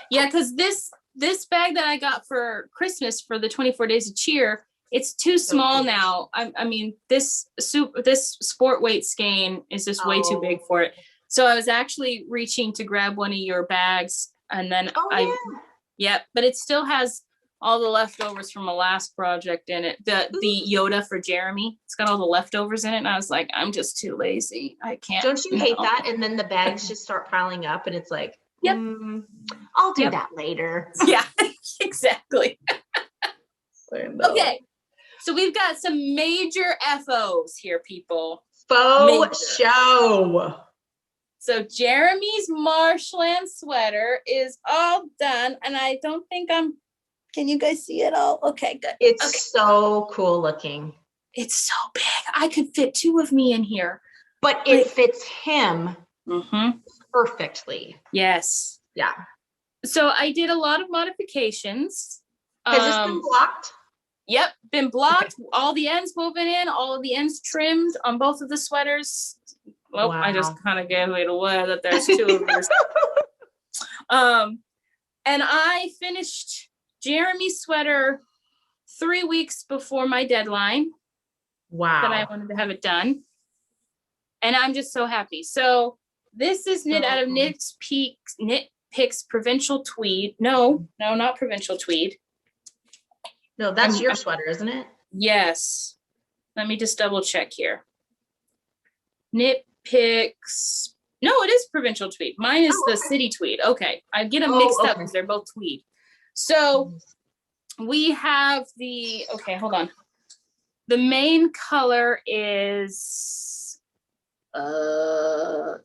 Yeah, because this bag that I got for Christmas for the 24 Days of Cheer, it's too small now. I mean, this sport weight skein is just way too big for it. So I was actually reaching to grab one of your bags, and then but it still has all the leftovers from a last project in it. The Yoda for Jeremy, it's got all the leftovers in it, and I was like, I'm just too lazy. I can't. Don't you hate that? And then the bags just start piling up, and it's like, I'll do that later. Yeah, exactly. Okay. So we've got some major FOs here, people. Faux show. So Jeremy's Marshland sweater is all done, and I don't think can you guys see it all? Okay, good. It's so cool looking. It's so big. I could fit 2 of me in here. But it fits him perfectly. Yes. Yeah. So I did a lot of modifications. Has this been blocked? Yep, been blocked. Okay. All the ends woven in, all of the ends trimmed on both of the sweaters. Well, wow. I just kind of gave it away that there's 2 of these. And I finished Jeremy's sweater 3 weeks before my deadline. Wow. That I wanted to have it done. And I'm just so happy. So this is knit out of Knit Picks Provincial Tweed. No, not Provincial Tweed. No, that's your sweater, isn't it? Yes. Let me just double check here. Knit Picks. No, it is Provincial Tweed. Mine is the City Tweed. Okay. I get them mixed up because they're both tweed. So we have okay, hold on. The main color is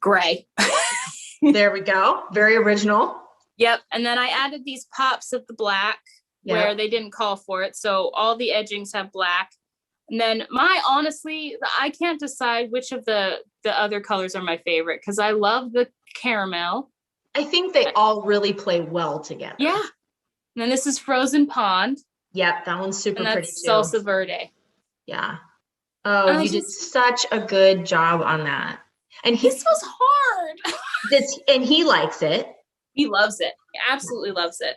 gray. There we go. Very original. Yep. And then I added these pops of the black where they didn't call for it. So all the edgings have black. And then honestly, I can't decide which of the other colors are my favorite because I love the caramel. I think they all really play well together. Yeah. And then this is Frozen Pond. Yep, that one's super pretty too. Salsa Verde. Yeah. Oh, you did such a good job on that. And this was hard. And he likes it. He loves it. He absolutely loves it.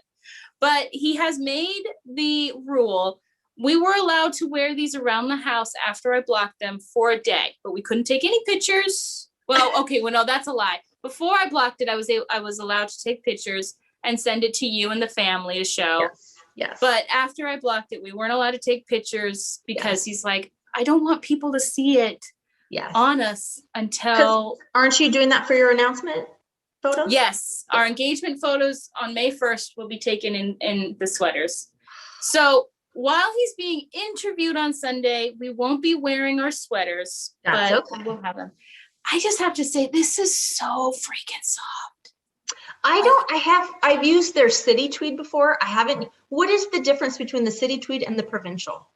But he has made the rule. We were allowed to wear these around the house after I blocked them for a day, but we couldn't take any pictures. Well, okay, well, no, that's a lie. Before I blocked it, I was allowed to take pictures and send it to you and the family to show. Yes. But after I blocked it, we weren't allowed to take pictures because he's like, I don't want people to see it on us until. Aren't you doing that for your announcement photos? Yes. Our engagement photos on May 1st will be taken in the sweaters. So while he's being interviewed on Sunday, we won't be wearing our sweaters, but we'll have them. I just have to say, this is so freaking soft. I've used their City Tweed before. I haven't. What is the difference between the City Tweed and the Provincial?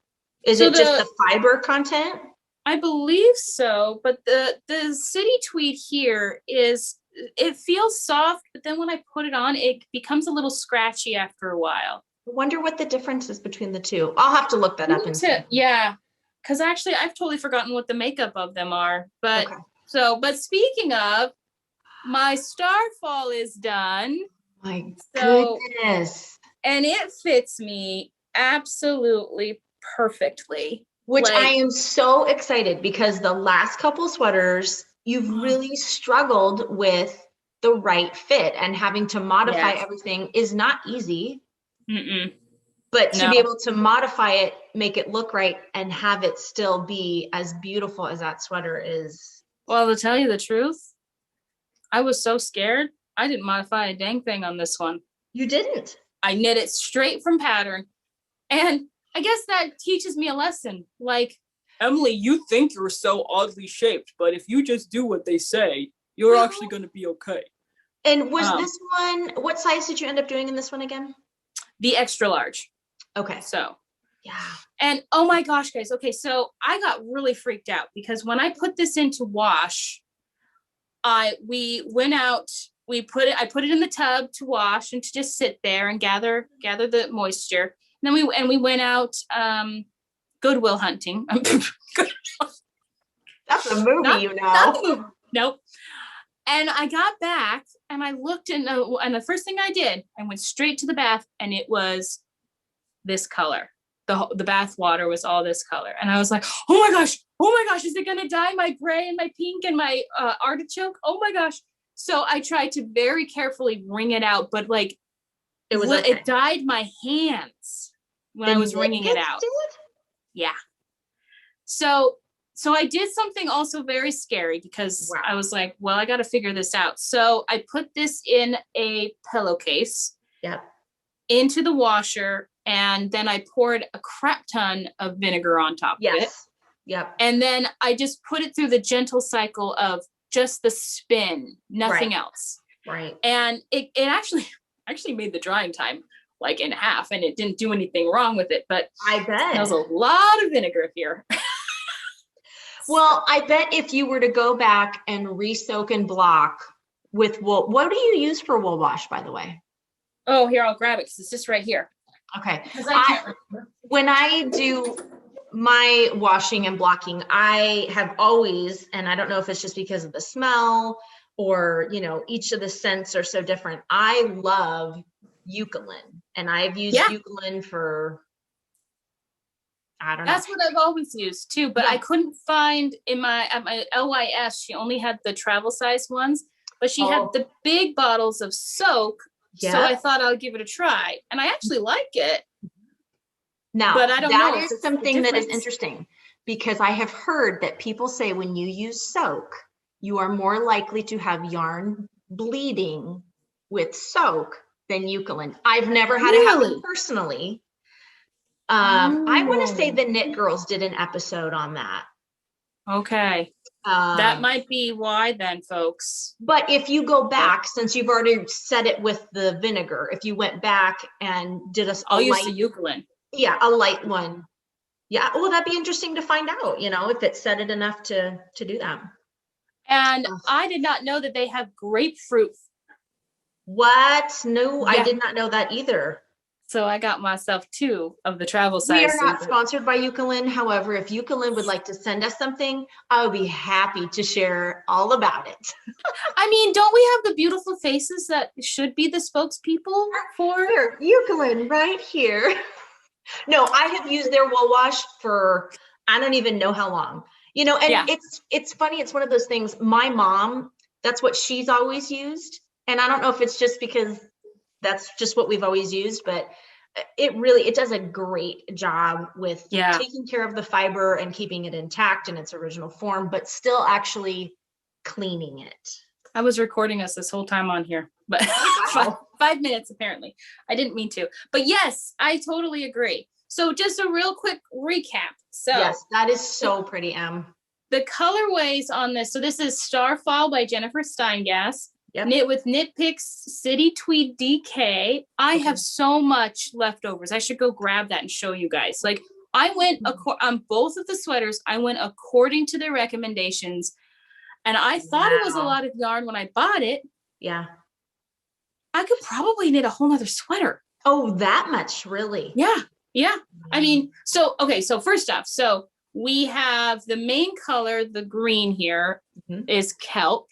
Is it just the fiber content? I believe so, but the City Tweed here it feels soft, but then when I put it on, it becomes a little scratchy after a while. I wonder what the difference is between the two. I'll have to look that up. Yeah, because actually I've totally forgotten what the makeup of them are. But but speaking of, my Starfall is done. My goodness. And it fits me absolutely perfectly. Which I am so excited because the last couple sweaters, you've really struggled with the right fit, and having to modify everything is not easy. But to be able to modify it, make it look right, and have it still be as beautiful as that sweater is. Well, to tell you the truth, I was so scared. I didn't modify a dang thing on this one. You didn't? I knit it straight from pattern. And I guess that teaches me a lesson. Like, Emily, you think you're so oddly shaped, but if you just do what they say, you're actually going to be okay. And was this one, what size did you end up doing in this one again? The extra large. Okay. So, yeah. And oh my gosh, guys. Okay. So I got really freaked out because when I put this into wash, we went out, I put it in the tub to wash and to just sit there and gather the moisture. And then we went out, Goodwill hunting. That's a movie, Not the movie. Nope. And I got back and I looked and the first thing I did, I went straight to the bath and it was this color. The bath water was all this color. And I was like, oh my gosh, is it going to dye my gray and my pink and my artichoke? Oh my gosh. So I tried to very carefully wring it out, but like it dyed my hands when I was wringing it out. Yeah. So I did something also very scary because I was like, well, I got to figure this out. So I put this in a pillowcase into the washer, and then I poured a crap ton of vinegar on top of it. Yep. And then I just put it through the gentle cycle of just the spin, nothing else. Right. And it actually made the drying time like in half, and it didn't do anything wrong with it. But I bet there was a lot of vinegar here. Well, I bet if you were to go back and re-soak and block with wool, what do you use for wool wash, by the way? Oh, here, I'll grab it because it's just right here. Okay. When I do my washing and blocking, I have always, and I don't know if it's just because of the smell or, you know, each of the scents are so different. I love Eucalan, and I've used Eucalan for, I don't know. That's what I've always used too, but I couldn't find at my LYS, she only had the travel size ones, but she had the big bottles of soak. Yeah. So I thought I'll give it a try, and I actually like it. Now, but I don't know. That is something that is interesting, because I have heard that people say when you use soak, you are more likely to have yarn bleeding with soak than Eucalan. I've never had it happen personally. I want to say the Knit Girls did an episode on that. Okay. That might be why then, folks. But if you go back, since you've already set it with the vinegar, if you went back and did I'll use the Eucalan. Yeah, a light one. Yeah, well, that'd be interesting to find out, you know, if it set it enough to do that. And I did not know that they have grapefruit. What? No, I did not know that either. So I got myself 2 of the travel size. We are not sponsored by Eucalan. However, if Eucalan would like to send us something, I would be happy to share all about it. I mean, don't we have the beautiful faces that should be the spokespeople for? Here, Eucalan right here. No, I have used their wool wash for, I don't even know how long, you know, and it's funny. It's one of those things. My mom, that's what she's always used. And I don't know if it's just because that's just what we've always used, but it does a great job with taking care of the fiber and keeping it intact in its original form, but still actually cleaning it. I was recording us this whole time on here, but 5 minutes apparently. I didn't mean to, but yes, I totally agree. So just a real quick recap. So yes, that is so pretty, Em. The colorways on this. So this is Starfall by Jennifer Steingass. Yep. Knit with Knit Picks City Tweed DK. I have so much leftovers. I should go grab that and show you guys. Like I went on both of the sweaters. I went according to their recommendations, and I thought it was a lot of yarn when I bought it. Yeah, I could probably knit a whole nother sweater. Oh, that much, really? Yeah, yeah. I mean, so okay. So first off, so we have the main color, the green here is Kelp.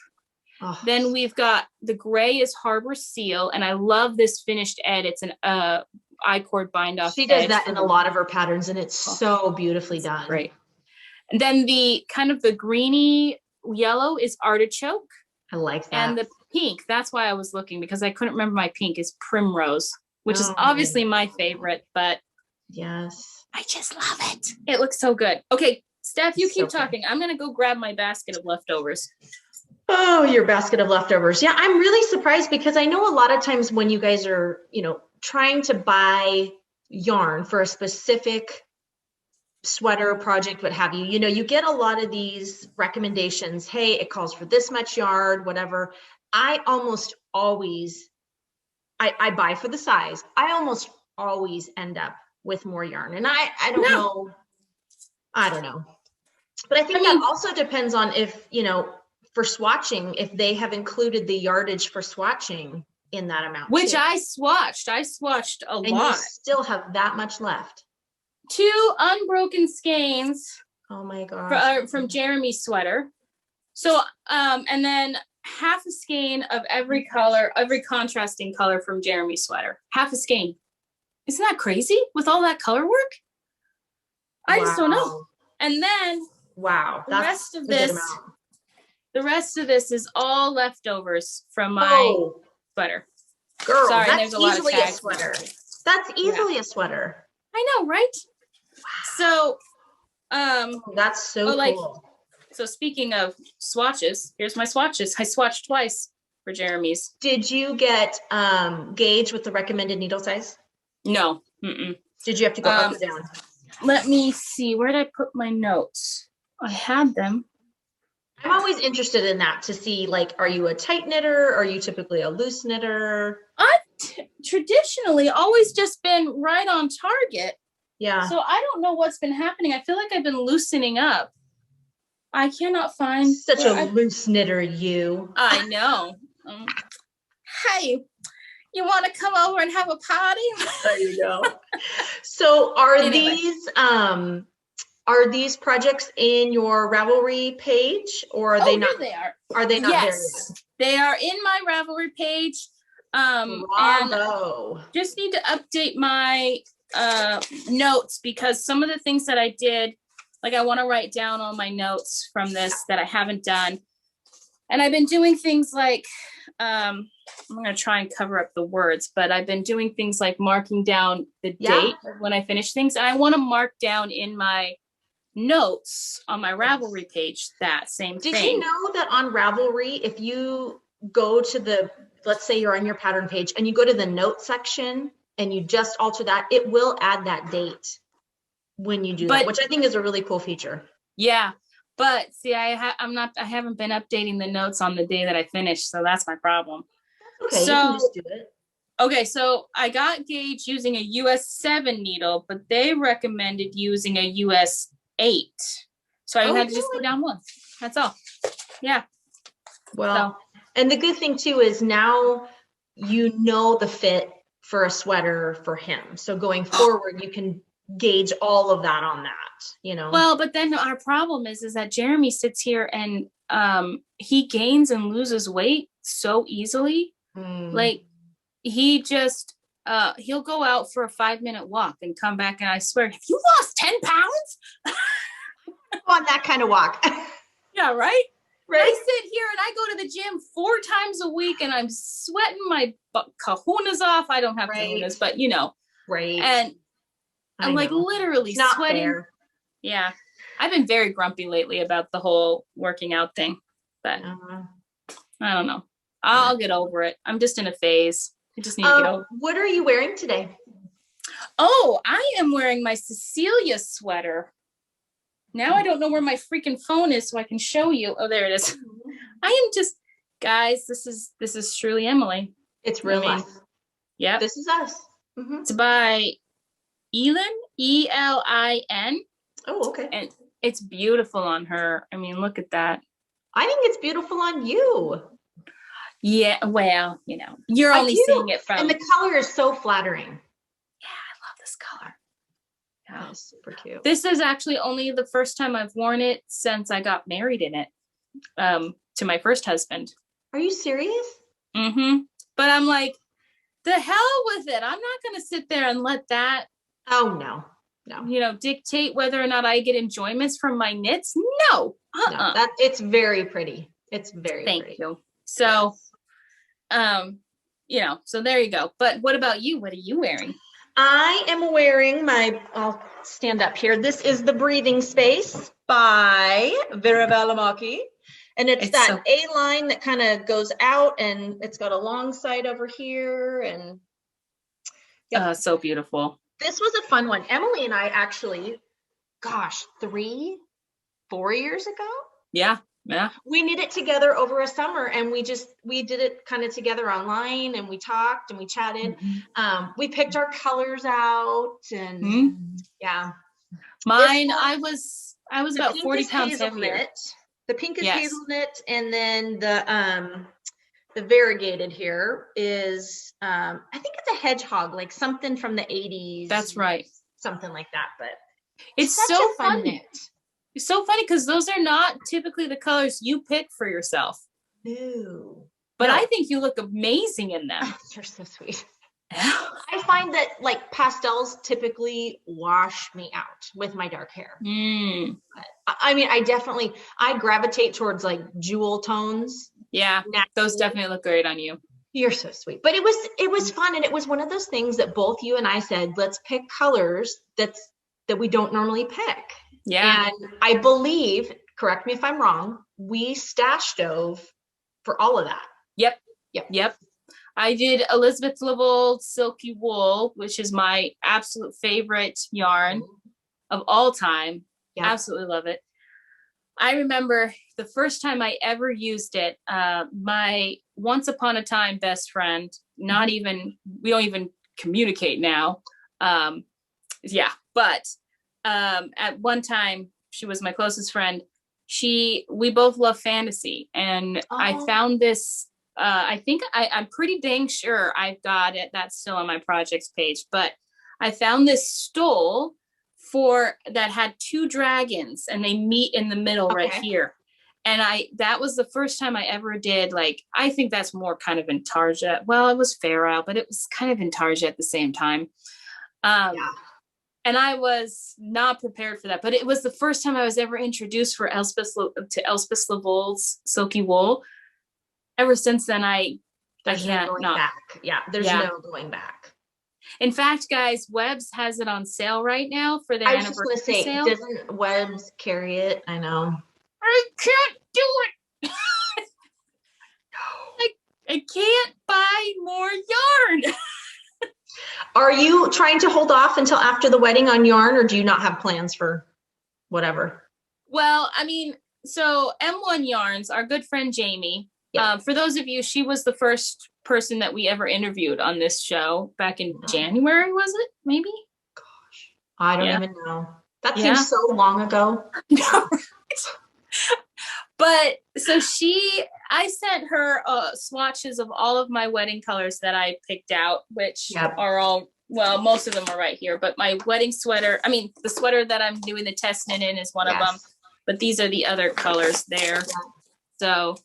Oh. Then we've got the gray is Harbor Seal, and I love this finished edge. It's an I-cord bind off. She does that in a lot of her patterns, and it's so beautifully done. Great. And then the kind of the greeny yellow is Artichoke. I like that. And the pink, that's why I was looking, because I couldn't remember my pink, is Primrose, which is obviously my favorite, but yes, I just love it. It looks so good. Okay, Steph, you keep talking. I'm going to go grab my basket of leftovers. Oh, your basket of leftovers. Yeah, I'm really surprised, because I know a lot of times when you guys are, you know, trying to buy yarn for a specific sweater project, what have you, you know, you get a lot of these recommendations. Hey, it calls for this much yarn, whatever. I almost always, I buy for the size. I almost always end up with more yarn. And I don't know. I don't know. But I think that also depends on if, you know, for swatching, if they have included the yardage for swatching in that amount. Which I swatched a lot. And you still have that much left. 2 unbroken skeins. Oh my God. From Jeremy's sweater. So, and then half a skein of every color, every contrasting color from Jeremy's sweater. Half a skein. Isn't that crazy with all that color work? I just don't know. And then the rest of this is all leftovers from my sweater. Girl, sorry, that's easily a sweater. That's easily a sweater. I know, right? Wow. So, that's so cool. So speaking of swatches, here's my swatches. I swatched twice for Jeremy's. Did you get gauge with the recommended needle size? No. Mm-mm. Did you have to go up or down? Let me see. Where did I put my notes? I had them. I'm always interested in that to see, like, are you a tight knitter? Are you typically a loose knitter? I've traditionally always just been right on target. Yeah. So I don't know what's been happening. I feel like I've been loosening up. I cannot find. Such a loose knitter, you. I know. Hey, you want to come over and have a party? There you go. So are these projects in your Ravelry page, or are they not? They are. Are they not there yet? They are in my Ravelry page. Bravo. And just need to update my notes, because some of the things that I did, like I want to write down all my notes from this that I haven't done. And I've been doing things like, I'm going to try and cover up the words, but I've been doing things like marking down the date when I finish things. And I want to mark down in my notes on my Ravelry page that same thing. Did you know that on Ravelry, if you go to let's say you're on your pattern page and you go to the note section and you just alter that, it will add that date when you do that, which I think is a really cool feature. Yeah. But see, I haven't been updating the notes on the day that I finished, so that's my problem. Okay, so, you can just do it. Okay, so I got gauge using a US 7 needle, but they recommended using a US 8. So I had to just go down one. That's all. Yeah. Well, and the good thing too is now you know the fit for a sweater for him. So going forward, you can gauge all of that on that, you know. Well, but then our problem is that Jeremy sits here and he gains and loses weight so easily. Like he just he'll go out for a 5-minute walk and come back, and I swear, have you lost 10 pounds? On that kind of walk. Yeah, right? Right. I sit here and I go to the gym 4 times a week and I'm sweating my kahunas off. I don't have kahunas, but you know. Right. And I'm like literally sweating. Fair. Yeah. I've been very grumpy lately about the whole working out thing, but I don't know. I'll get over it. I'm just in a phase. I just need to get over it. What are you wearing today? Oh, I am wearing my Cecilia sweater. Now I don't know where my freaking phone is, so I can show you. Oh, there it is. I am just, guys, this is truly Emily. It's real life. Yeah. This is us. It's by Elin, E-L-I-N. Oh, okay. And it's beautiful on her. I mean, look at that. I think it's beautiful on you. Yeah, well, you know, you're only seeing it from. And the color is so flattering. Yeah, I love this color. Yeah, that's super cute. This is actually only the first time I've worn it since I got married in it to my first husband. Are you serious? But I'm like, the hell with it. I'm not going to sit there and let that. Oh, no. You know, dictate whether or not I get enjoyments from my knits. No. No, it's very pretty. It's very pretty. Thank you. So, you know, so there you go. But what about you? What are you wearing? I am wearing I'll stand up here. This is the Breathing Space by Verde. And it's that A-line that kind of goes out, and it's got a long side over here. And so beautiful. This was a fun one. Emily and I actually, 3-4 years ago. Yeah. We knit it together over a summer, and we did it kind of together online, and we talked and we chatted. We picked our colors out, and yeah. Mine, I was about 40 pounds heavier. The pink is hazelnut, and then the variegated here is I think it's a hedgehog, like something from the 80s. That's right. Something like that, but it's so fun knit. It's so funny because those are not typically the colors you pick for yourself. No. But I think you look amazing in them. You're so sweet. I find that like pastels typically wash me out with my dark hair. But, I mean, I gravitate towards like jewel tones. Yeah, those definitely look great on you. You're so sweet. But it was fun, and it was one of those things that both you and I said, let's pick colors that we don't normally pick. Yeah. And I believe, correct me if I'm wrong, we stash stove for all of that. Yep. I did Elizabeth Level Silky Wool, which is my absolute favorite yarn of all time. Yep. Absolutely love it. I remember the first time I ever used it, my once upon a time best friend, we don't even communicate now. But at one time, she was my closest friend. we both love fantasy, and I found this. I think I'm pretty dang sure I've got it. That's still on my projects page, but I found this stole that had 2 dragons, and they meet in the middle right here. And that was the first time I ever did, like, I think that's more kind of Intarsia. Well, it was Fair Isle, but it was kind of Intarsia at the same time. And I was not prepared for that, but it was the first time I was ever introduced to Elspeth Lavol's Silky Wool. Ever since then, there's no going back. Yeah, there's no going back. In fact, guys, Webb's has it on sale right now for their anniversary sale. Doesn't Webb's carry it? I know. I can't do it. I can't buy more yarn. Are you trying to hold off until after the wedding on yarn, or do you not have plans for whatever? Well, I mean, so M1 Yarns, our good friend Jamie, for those of you, she was the first person that we ever interviewed on this show back in January, was it? Maybe? Gosh, I don't even know. That seems so long ago. But so I sent her swatches of all of my wedding colors that I picked out, which are all, well, most of them are right here, but my wedding sweater, I mean, the sweater that I'm doing the test knit in is one of them, but these are the other colors there. So,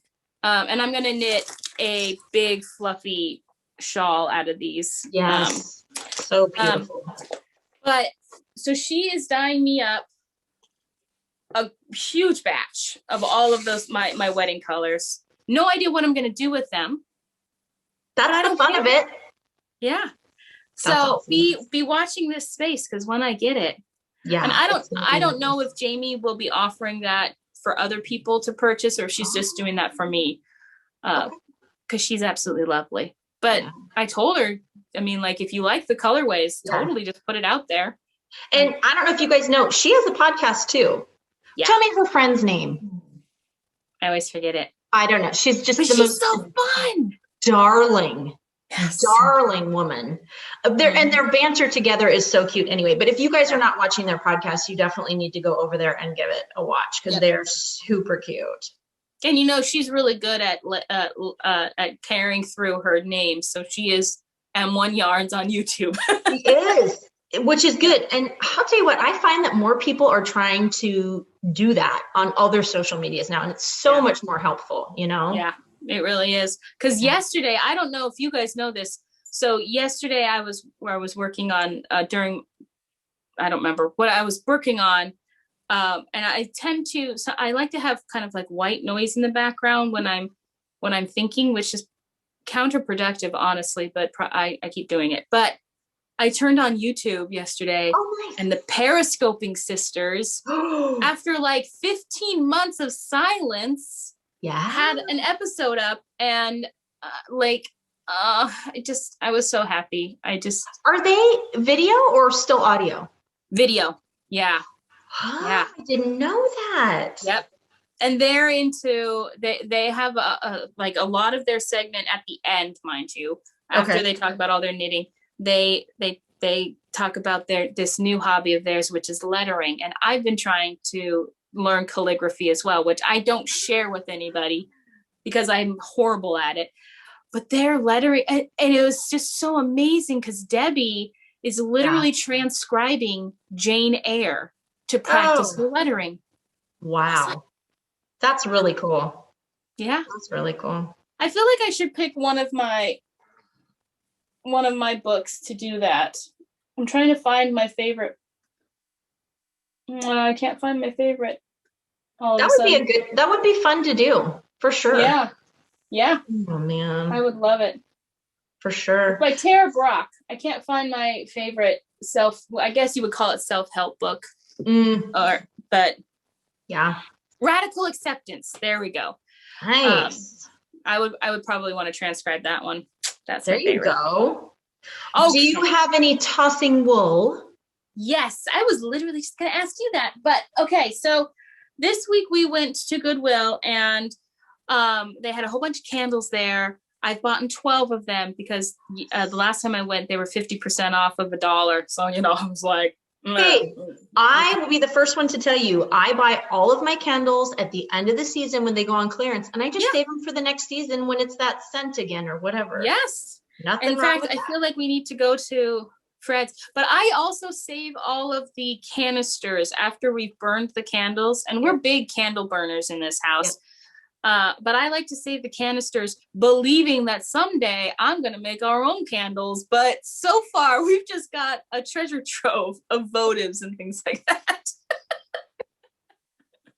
and I'm going to knit a big fluffy shawl out of these. Yes. So beautiful. But so she is dyeing me up a huge batch of all of those, my wedding colors. No idea what I'm going to do with them. That's the fun of it. Yeah. So awesome. be watching this space, because when I get it, and I don't know if Jamie will be offering that for other people to purchase, or if she's just doing that for me, because she's absolutely lovely. But I told her, I mean, like, if you like the colorways, totally just put it out there. And I don't know if you guys know, she has a podcast too. Yeah. Tell me her friend's name. I always forget it. I don't know. She's just she's so fun. Darling woman. Their banter together is so cute anyway. But if you guys are not watching their podcast, you definitely need to go over there and give it a watch, because they're super cute. And you know, she's really good at carrying through her name. So she is M1 Yarns on YouTube. She is. Which is good. And I'll tell you what, I find that more people are trying to do that on other social medias now. And it's so much more helpful, you know? Yeah, it really is. Because yesterday, I don't know if you guys know this. So yesterday I was working on I don't remember what I was working on. And I I like to have kind of like white noise in the background when I'm thinking, which is counterproductive, honestly, but I keep doing it. But I turned on YouTube yesterday, and the Periscoping sisters, after like 15 months of silence, had an episode up, and I was so happy. Are they video or still audio? Video. Yeah. I didn't know that. Yep. And they're into, they have a lot of their segment at the end, mind you, after they talk about all their knitting. They talk about this new hobby of theirs, which is lettering. And I've been trying to learn calligraphy as well, which I don't share with anybody because I'm horrible at it. But their lettering, and it was just so amazing, because Debbie is literally transcribing Jane Eyre to practice her lettering. Wow. That's really cool. Yeah. That's really cool. I feel like I should pick one of my books to do that. I'm trying to find my favorite. I can't find my favorite. That would be fun to do, for sure. Yeah. Oh man, I would love it. For sure. By Tara Brock. I can't find my favorite I guess you would call it self-help book. But Radical Acceptance. There we go. Nice. I would probably want to transcribe that one. That's there. You go. Okay. Do you have any tossing wool? Yes, I was literally just going to ask you that. But okay, so this week we went to Goodwill, and they had a whole bunch of candles there. I've bought 12 of them because the last time I went, they were 50% off of $1. So, I was like, Hey, I will be the first one to tell you, I buy all of my candles at the end of the season when they go on clearance, and I just save them for the next season when it's that scent again or whatever. Yes. Nothing in fact, I feel like we need to go to Fred's, but I also save all of the canisters after we've burned the candles, and we're big candle burners in this house. But I like to save the canisters, believing that someday I'm going to make our own candles. But so far, we've just got a treasure trove of votives and things like that.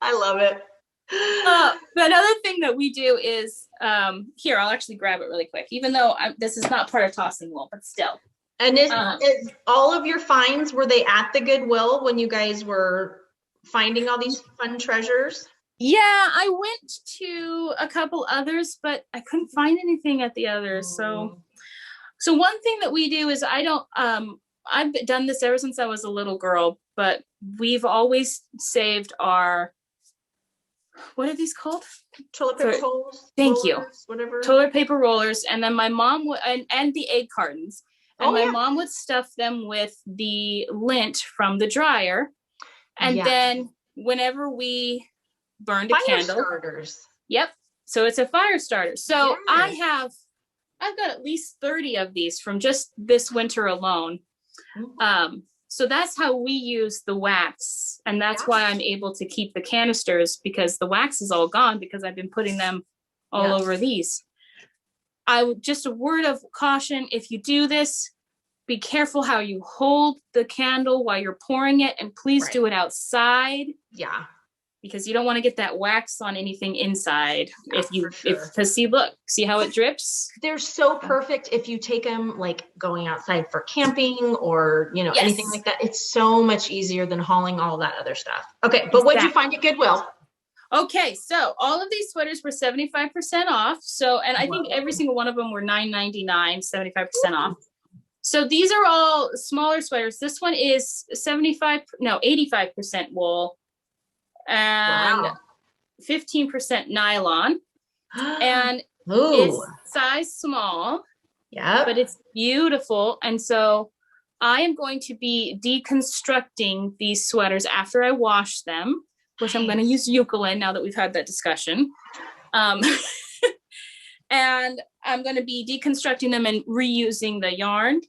I love it. But another thing that we do is, here, I'll actually grab it really quick, even though this is not part of tossing wool, but still. And is all of your finds, were they at the Goodwill when you guys were finding all these fun treasures? Yeah, I went to a couple others, but I couldn't find anything at the others. So one thing that we do is I've done this ever since I was a little girl, but we've always saved our, what are these called? Toilet paper rolls. Thank rollers, you. Whatever. Toilet paper rollers. And then my mom would, and the egg cartons. And my mom would stuff them with the lint from the dryer. And then whenever we burned a candle. Starters. Yep. So it's a fire starter. So I've got at least 30 of these from just this winter alone. So that's how we use the wax. And that's why I'm able to keep the canisters, because the wax is all gone because I've been putting them all over these. Just a word of caution, if you do this, be careful how you hold the candle while you're pouring it, and please do it outside. Yeah. Because you don't want to get that wax on anything inside. Because see how it drips? They're so perfect if you take them like going outside for camping or, anything like that. It's so much easier than hauling all that other stuff. Okay, but what'd you find at Goodwill? Okay, so all of these sweaters were 75% off. So, and I think every single one of them were $9.99, 75% off. So these are all smaller sweaters. This one is 85% wool and 15% nylon. And it's size small. Yeah, but it's beautiful. And so I am going to be deconstructing these sweaters after I wash them, which I'm going to use Eucalan now that we've had that discussion. And I'm going to be deconstructing them and reusing the yarn.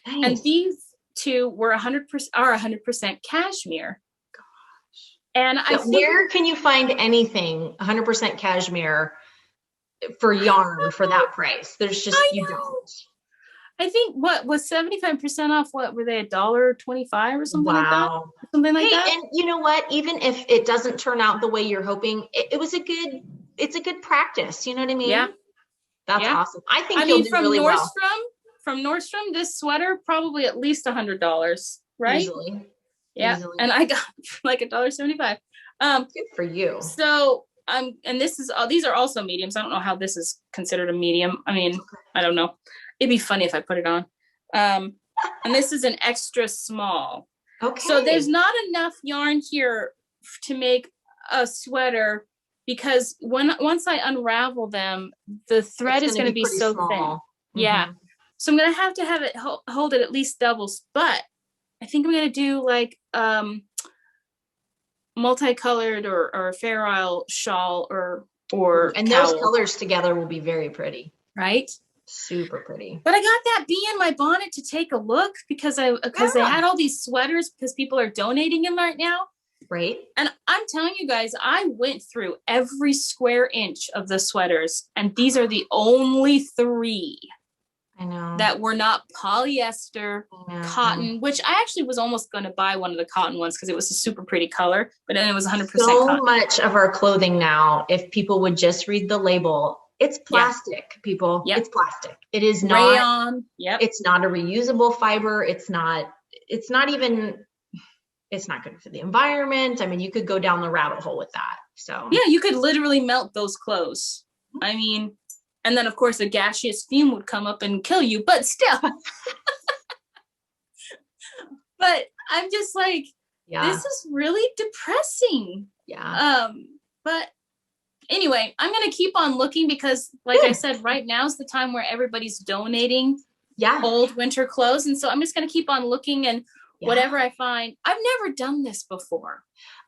Nice. And these two were 100% cashmere. Gosh. And where can you find anything 100% cashmere for yarn for that price? There's just, you don't. I think what was 75% off, what were they, $1.25 or something like that? Something like that. And you know what? Even if it doesn't turn out the way you're hoping, it's a good practice. You know what I mean? Yeah. That's awesome. I think you'll do really well. From Nordstrom, this sweater probably at least $100, right? Easily. Yeah. Easily. And I got like $1.75. Good for you. So and these are also mediums. I don't know how this is considered a medium. I mean, I don't know. It'd be funny if I put it on. And this is an extra small. Okay. So there's not enough yarn here to make a sweater, because once I unravel them, the thread is going to be so thin. Mm-hmm. Yeah. So I'm going to have it hold it at least doubles, but I think I'm going to do like multicolored or fair isle shawl or and cowl. Those colors together will be very pretty. Right? Super pretty. But I got that bee in my bonnet to take a look because they had all these sweaters because people are donating them right now. Right. And I'm telling you guys, I went through every square inch of the sweaters, and these are the only 3 I know that were not polyester, cotton, which I actually was almost going to buy one of the cotton ones because it was a super pretty color, but then it was 100% cotton. So much of our clothing now, if people would just read the label, it's plastic, people. Yep. It's plastic. It is not rayon. Yep. It's not a reusable fiber. It's not good for the environment. I mean, you could go down the rabbit hole with that. So yeah, you could literally melt those clothes. I mean, and then of course a gaseous fume would come up and kill you, but still. But I'm just like, this is really depressing. Yeah. But anyway, I'm going to keep on looking because like I said, right now is the time where everybody's donating old winter clothes. And so I'm just going to keep on looking. And whatever I find. I've never done this before.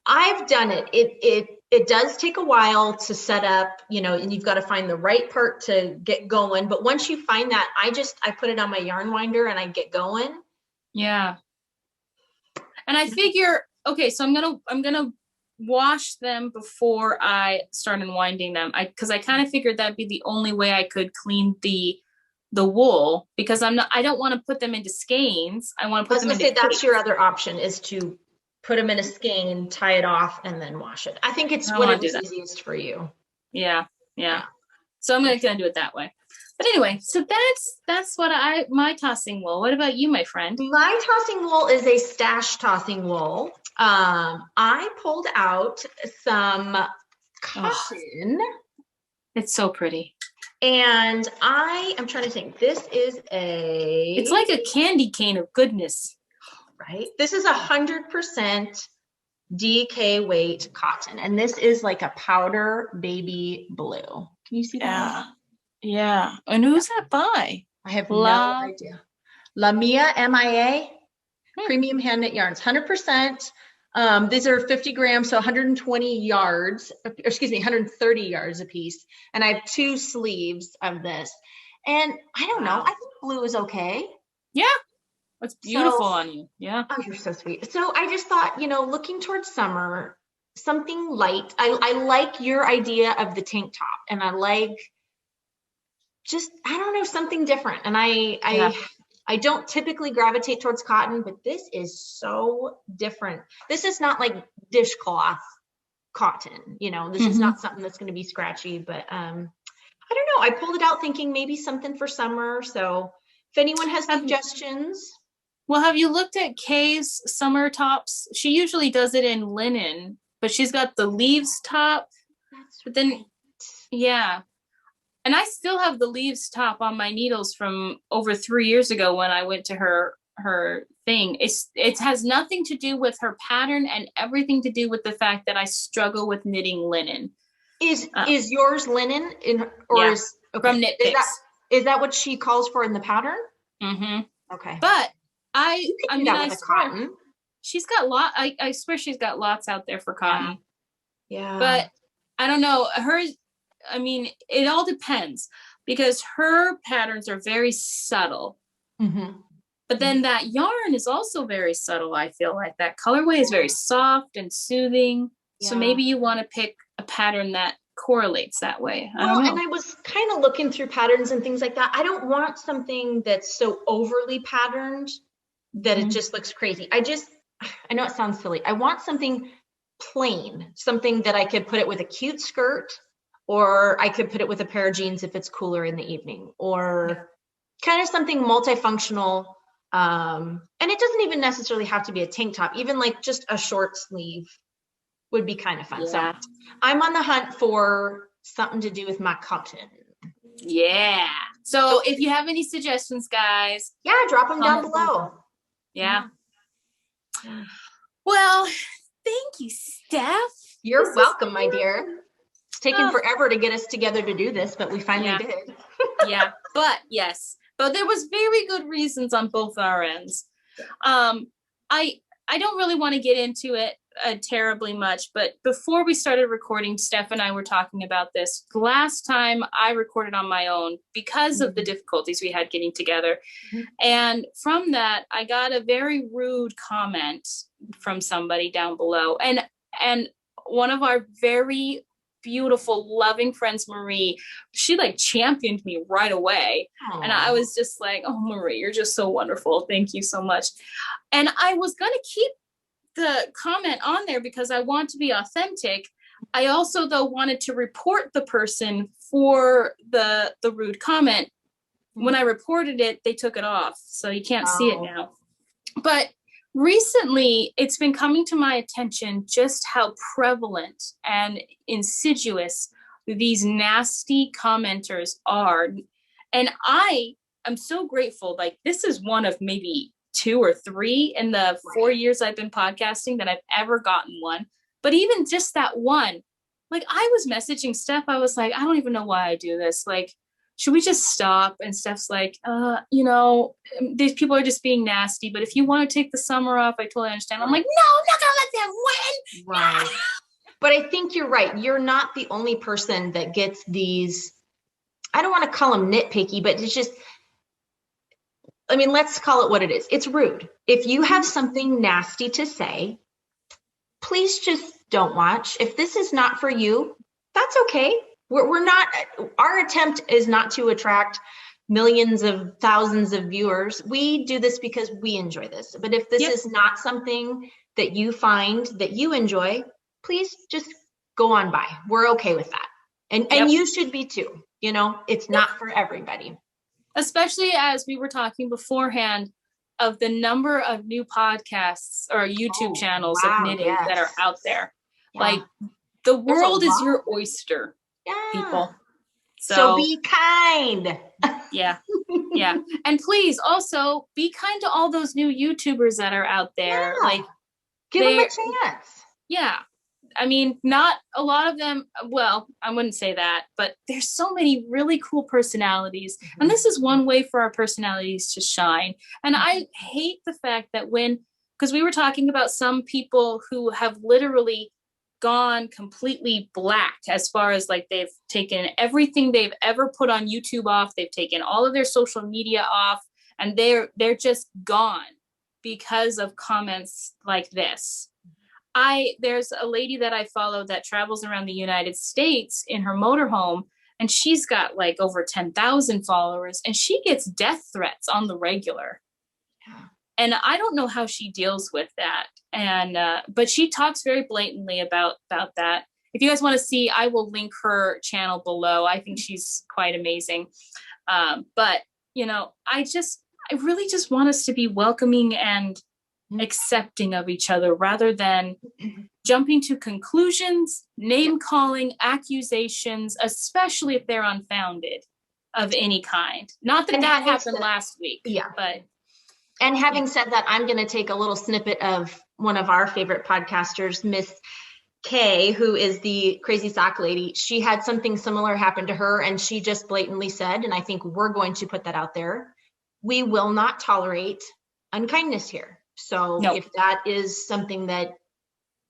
I've done it. It does take a while to set up, and you've got to find the right part to get going. But once you find that, I put it on my yarn winder and I get going. Yeah. And I figure, okay, so I'm gonna wash them before I start unwinding them. Because I kind of figured that'd be the only way I could clean the wool, because I don't want to put them into skeins. I want to put them into that's your other option, is to put them in a skein, tie it off, and then wash it. I think it's whatever's easiest for you. Yeah. So I'm gonna do it that way. But anyway, so that's what my tossing wool. What about you, my friend? My tossing wool is a stash tossing wool. I pulled out some cotton. It's so pretty. And I'm trying to think. It's like a candy cane of goodness. Right? This is 100% DK weight cotton. And this is like a powder baby blue. Can you see that? Yeah. And who's that by? I have no idea. Lamia, MIA, premium hand knit yarns, 100%. These are 50 grams, so 130 yards a piece. And I have 2 sleeves of this. And I don't know, I think blue is okay. Yeah. It's beautiful on you. Yeah. Oh, you're so sweet. So I just thought, looking towards summer, something light. I like your idea of the tank top, and I like something different. And I don't typically gravitate towards cotton, but this is so different. This is not like dishcloth cotton, this is not something that's going to be scratchy, but I don't know. I pulled it out thinking maybe something for summer. So if anyone has suggestions. Well, have you looked at Kay's summer tops? She usually does it in linen, but she's got the leaves top. But then, yeah. And I still have the leaves top on my needles from over 3 years ago when I went to her thing. It has nothing to do with her pattern and everything to do with the fact that I struggle with knitting linen. Is yours linen from Knit Picks? Is that what she calls for in the pattern? Mm-hmm. Okay. But I swear, cotton. She's got I swear she's got lots out there for cotton. Yeah. But I don't know. It all depends, because her patterns are very subtle. Mm-hmm. But then that yarn is also very subtle. I feel like that colorway is very soft and soothing. Yeah. So maybe you want to pick a pattern that correlates that way. I don't know. And I was kind of looking through patterns and things like that. I don't want something that's so overly patterned that it just looks crazy. I know it sounds silly. I want something plain, something that I could put it with a cute skirt, or I could put it with a pair of jeans if it's cooler in the evening, or kind of something multifunctional. And it doesn't even necessarily have to be a tank top, even like just a short sleeve would be kind of fun. Yeah. So I'm on the hunt for something to do with my cotton. Yeah. So if you have any suggestions, guys, drop them down below. Yeah. Well, thank you, Steph. You're welcome, my dear. It's taken forever to get us together to do this, but we finally did. Yeah. But yes. But there was very good reasons on both our ends. I don't really want to get into it terribly much, but before we started recording, Steph and I were talking about this. The last time I recorded on my own because of the difficulties we had getting together. And from that, I got a very rude comment from somebody down below. And one of our very beautiful, loving friends, Marie, she championed me right away. Aww. And I was just like, oh, Marie, you're just so wonderful. Thank you so much. And I was going to keep the comment on there because I want to be authentic. I also, though, wanted to report the person for the rude comment. When I reported it, they took it off. So you can't see it now. But recently, it's been coming to my attention just how prevalent and insidious these nasty commenters are. And I am so grateful. This is one of maybe 2 or 3 in the 4 years I've been podcasting that I've ever gotten one. But even just that one, I was messaging Steph, I was like, I don't even know why I do this. should we just stop? And Steph's like, these people are just being nasty, but if you want to take the summer off, I totally understand. I'm like, no, I'm not gonna let them win. Right. But I think you're right. You're not the only person that gets these, I don't want to call them nitpicky, but it's just, I mean, let's call it what it is. It's rude. If you have something nasty to say, please just don't watch. If this is not for you, that's okay. We're not, our attempt is not to attract millions of thousands of viewers. We do this because we enjoy this. But if this is not something that you find that you enjoy, please just go on by. We're okay with that. And you should be too. It's not for everybody. Especially as we were talking beforehand of the number of new podcasts or YouTube channels of knitting that are out there. Yeah. Like the world is your oyster, people. So be kind. Yeah. And please also be kind to all those new YouTubers that are out there. Yeah. Like give them a chance. Yeah. I mean, not a lot of them. Well, I wouldn't say that, but there's so many really cool personalities. Mm-hmm. And this is one way for our personalities to shine. And I hate the fact that because we were talking about some people who have literally gone completely black as far as like they've taken everything they've ever put on YouTube off. They've taken all of their social media off, and they're just gone because of comments like this. There's a lady that I follow that travels around the United States in her motorhome, and she's got like over 10,000 followers, and she gets death threats on the regular. Yeah. And I don't know how she deals with that. And, but she talks very blatantly about that. If you guys want to see, I will link her channel below. I think she's quite amazing. But I really just want us to be welcoming and accepting of each other rather than jumping to conclusions, name calling, accusations, especially if they're unfounded of any kind. Not that that happened last week. Yeah. And having said that, I'm going to take a little snippet of one of our favorite podcasters, Miss Kay, who is the crazy sock lady. She had something similar happen to her, and she just blatantly said, and I think we're going to put that out there, we will not tolerate unkindness here. So if that is something that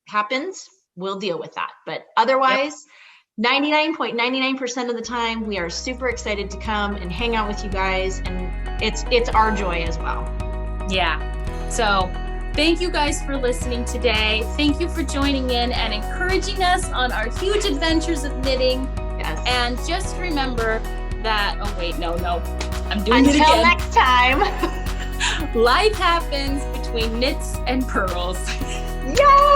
happens, we'll deal with that. But otherwise, 99.99% of the time, we are super excited to come and hang out with you guys. And it's our joy as well. Yeah. So thank you guys for listening today. Thank you for joining in and encouraging us on our huge adventures of knitting. Yes. And just remember that, I'm doing it again. Until next time. Life happens between knits and pearls. Yeah.